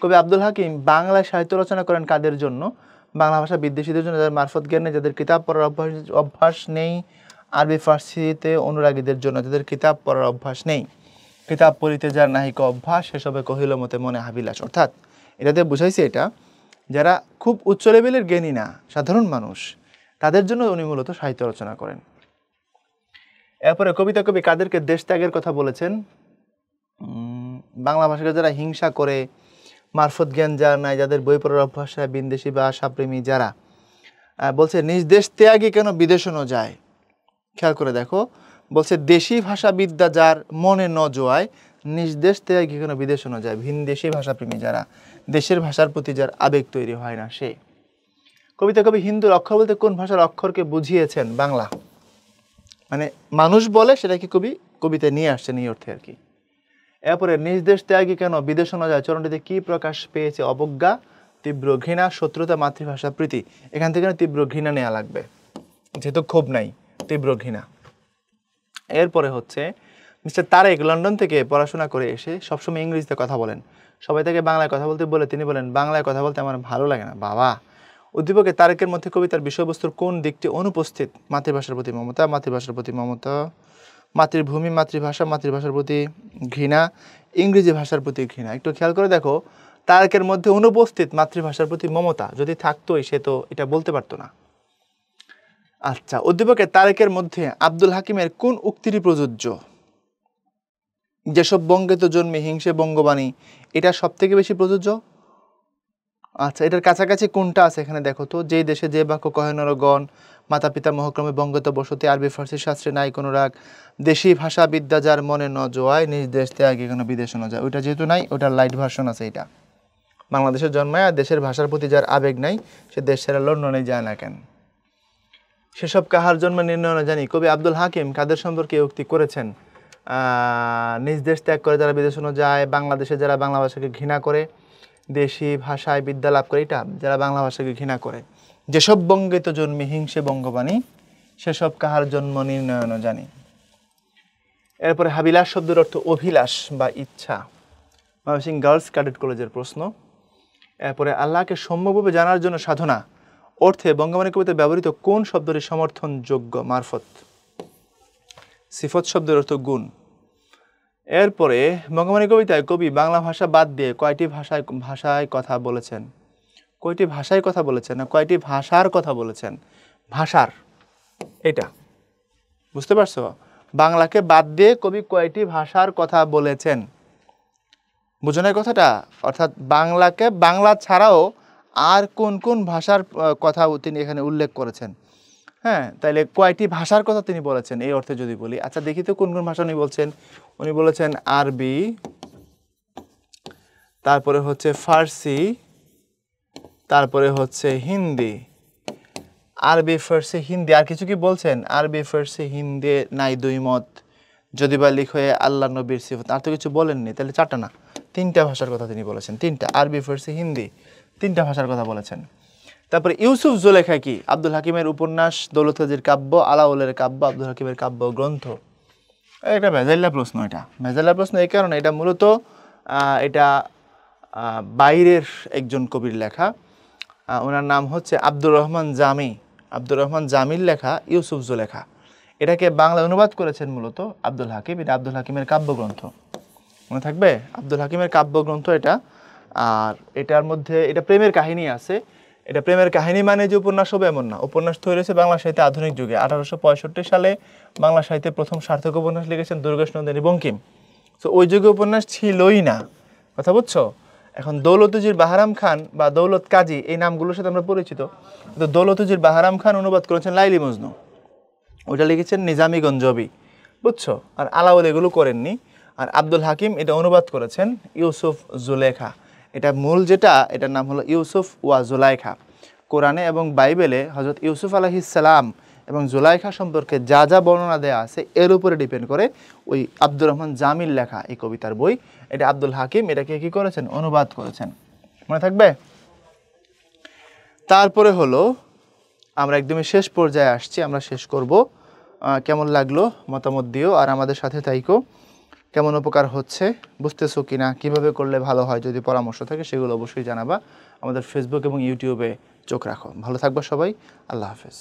কবি আব্দুল হাকিম বাংলায় সাহিত্য রচনা করেন কাদের জন্য? বাংলা ভাষা বিদ্বেষীদের জন্য, যাদের মারফত জ্ঞান নেই, যাদের কিতাব পড়ার অভ্যাস নেই, আরবি ফার্সিতে অনুরাগীদের জন্য, যাদের কিতাব পড়ার অভ্যাস নেই, কিতাব পড়িতে যার নাহিক অভ্যাস, সেসবে কহিল মতে মনে হাবিলাস, অর্থাৎ এটাতে বুঝাইছে এটা যারা খুব উচ্চ লেভেলের জ্ঞানী না, সাধারণ মানুষ, তাদের জন্য উনি মূলত সাহিত্য রচনা করেন। এরপরে কবিতা কবি কাদেরকে দেশ ত্যাগের কথা বলেছেন? বাংলা ভাষাকে যারা হিংসা করে, মারফত জ্ঞান যার নাই, যাদের বই পড়ার অভ্যাস, বিদেশি বা আশাপ্রেমী যারা, বলছে নিজ দেশ ত্যাগে কেন বিদেশনও যায়, খেয়াল করে দেখো, বলছে দেশি ভাষা বিদ্যা যার মনে ন জোয়ায়, নিজ দেশ ত্যাগে কেন বিদেশনও যায়, ভিনদেশি ভাষাপ্রেমী যারা, দেশের ভাষার প্রতি যার আবেগ তৈরি হয় না সে। কবিতা কবি হিন্দুর অক্ষর বলতে কোন ভাষার অক্ষরকে বুঝিয়েছেন? বাংলা, মানে মানুষ বলে সেটাকে কবি কবিতায় নিয়ে আসছেন এই অর্থে আর কি। এরপরে নিজ দেশ ত্যাগী কেন বিদেশ না যায়, চরণটিতে কি প্রকাশ পেয়েছে? অবজ্ঞা, তীব্র ঘৃণা, শত্রুতা, মাতৃভাষা প্রীতি, এখান থেকে তীব্র ঘৃণা নেওয়া লাগবে, যেহেতু ক্ষোভ নাই, তীব্র ঘৃণা। এরপরে হচ্ছে মিস্টার তারেক লন্ডন থেকে পড়াশোনা করে এসে সবসময় ইংরেজিতে কথা বলেন, সবাই তাকে বাংলায় কথা বলতে বলে তিনি বলেন, বাংলায় কথা বলতে আমার ভালো লাগে না বাবা। উদ্দীপকে তারেকের মধ্যে কবিতার বিষয়বস্তুর কোন দিকটি অনুপস্থিত? মাতৃভাষার প্রতি মমতা, মাতৃভাষার প্রতি মমতা, মাতৃভূমি, মাতৃভাষা, মাতৃভাষার প্রতি ঘৃণা, ইংরেজি ভাষার প্রতি ঘৃণা। একটু খেয়াল করে দেখো, তারেকের মধ্যে অনুপস্থিত মাতৃভাষার প্রতি মমতা, যদি থাকতোই সে তো এটা বলতে পারতো না। আচ্ছা, উদ্দীপকে তারেকের মধ্যে আব্দুল হাকিমের কোন উক্তিটি প্রযোজ্য? যেসব বঙ্গেতে জন্মে হিংসে বঙ্গবাণী, এটা সব থেকে বেশি প্রযোজ্য। আচ্ছা, এটার কাছাকাছি কোনটা আছে এখানে দেখো তো, যেই দেশে যে বাক্য কহে নরগণ, মাতা পিতা মহক্রমে বঙ্গত বসতি, আরবি ফার্সি শাস্ত্রে নাই কোনো রাগ, দেশি ভাষা বিদ্যা যার মনে ন জোয়ায়, নিজ দেশ ত্যাগে কোনো বিদেশ ন যায়, ওইটা যেহেতু নাই, ওটার লাইট ভার্সন আছে এটা, বাংলাদেশে জন্মায় আর দেশের ভাষার প্রতি যার আবেগ নাই সে দেশ ছেড়ে লন্ডনে যায় না কেন? সেসব কাহার জন্ম নির্ণয় না জানি। কবি আব্দুল হাকিম কাদের সম্পর্কে এই উক্তি করেছেন? নিজ দেশ ত্যাগ করে যারা বিদেশে যায়, বাংলাদেশে যারা বাংলা ভাষাকে ঘৃণা করে, দেশি ভাষায় বিদ্যা লাভ করে, এটা যারা বাংলা ভাষাকে ঘৃণা করে। যেসব বঙ্গিত জন্মে হিংসে বঙ্গবাণী, সেসব কাহার জন্ম নির্ণয় না জানি। এরপরে হাবিলাস শব্দের অর্থ অভিলাষ বা ইচ্ছা। ময়মনসিংহ গার্লস ক্যাডেট কলেজের প্রশ্ন। এরপরে আল্লাহকে সম্যকভাবে জানার জন্য সাধনা অর্থে বঙ্গবাণী কবিতায় ব্যবহৃত কোন শব্দটি সমর্থনযোগ্য? মারফত। সিফত শব্দের অর্থ গুণ। এরপরে বঙ্গবাণী কবিতায় কবি বাংলা ভাষা বাদ দিয়ে কয়টি ভাষায় কথা বলেছেন? কয়টি ভাষায় কথা বলেছেন না কয়টি ভাষার কথা বলেছেন? ভাষার, এটা বুঝতে পারছো? বাংলাকে বাদ দিয়ে কবি কয়টি ভাষার কথা বলেছেন? বুঝো না কথাটা? অর্থাৎ বাংলাকে, বাংলা ছাড়াও আর কোন কোন ভাষার কথা তিনি এখানে উল্লেখ করেছেন? হ্যাঁ, তাইলে কয়টি ভাষার কথা তিনি বলেছেন এই অর্থে যদি বলি। আচ্ছা দেখি তো কোন কোন ভাষা উনি বলছেন। উনি বলেছেন আরবি, তারপরে হচ্ছে ফার্সি, তারপরে হচ্ছে হিন্দি। আরবি, ফার্সি, হিন্দি, আর কিছু কি বলছেন? আরবি, ফার্সি, হিন্দি নাই দুই মত, যদি বা লিখ হয়ে আল্লাহ নবীর সিফত। আর তো কিছু বলেননি, তাহলে চারটা না, তিনটা ভাষার কথা তিনি বলেছেন। তিনটা, আরবি, ফার্সি, হিন্দি, তিনটা ভাষার কথা বলেছেন। তারপরে ইউসুফ জুলেখা কি? আব্দুল হাকিমের উপন্যাস, দৌলত কাজীর কাব্য, আলাউলের কাব্য, আব্দুল হাকিমের কাব্য গ্রন্থ। এটা মেজাল্লা প্রশ্ন। এটা মেজাল্লা প্রশ্ন এই কারণে, এটা মূলত এটা বাইরের একজন কবির লেখা। ওনার নাম হচ্ছে আব্দুর রহমান জামি। আব্দুর রহমান জামির লেখা ইউসুফ জুলেখা। এটাকে বাংলা অনুবাদ করেছেন মূলত আব্দুল হাকিম। এটা আব্দুল হাকিমের কাব্যগ্রন্থ, মনে থাকবে? আব্দুল হাকিমের কাব্যগ্রন্থ এটা। আর এটার মধ্যে এটা প্রেমের কাহিনী আছে। এটা প্রেমের কাহিনী মানে যে উপন্যাস হবে এমন না। উপন্যাস তৈরি হয়েছে বাংলা সাহিত্যে আধুনিক যুগে। 1865 সালে বাংলা সাহিত্যে প্রথম সার্থক উপন্যাস লিখেছেন দুর্গেশনন্দিনী বঙ্কিম। তো ওই যুগে উপন্যাস ছিলই না, কথা বুঝছো? এখন দৌলতুজির বাহারাম খান বা দৌলত কাজী এই নামগুলোর সাথে আমরা পরিচিত। তো দৌলতুজির বাহারাম খান অনুবাদ করেছেন লাইলি মজনু, ওটা লিখেছেন নিজামি গঞ্জবি, বুঝছো? আর আলাউল এগুলো করেননি। আর আব্দুল হাকিম এটা অনুবাদ করেছেন ইউসুফ জুলেখা। এটা মূল যেটা, এটার নাম হলো ইউসুফ ওয়া জুলাইখা। কোরআনে এবং বাইবেলে হযরত ইউসুফ আলাইহিস সালাম এবং জুলাইখা সম্পর্কে যা যা বর্ণনা দেওয়া আছে এর উপরে ডিপেন্ড করে ওই আব্দুর রহমান জামির লেখা এই কবিতার বই। এটা আব্দুল হাকিম এটাকে কি করেছেন? অনুবাদ করেছেন, মনে থাকবে? তারপরে হলো আমরা একদমই শেষ পর্যায়ে আসছি, আমরা শেষ করব। কেমন লাগলো মতামত দিও, আর আমাদের সাথে থাইকো। কেমন উপকার হচ্ছে বুঝতেছো কিনা, কিভাবে করলে ভালো হয়, যদি পরামর্শ থাকে সেগুলো অবশ্যই জানাবা। আমাদের ফেসবুক এবং ইউটিউবে চোখ রাখো। ভালো থাকবা সবাই, আল্লাহ হাফেজ।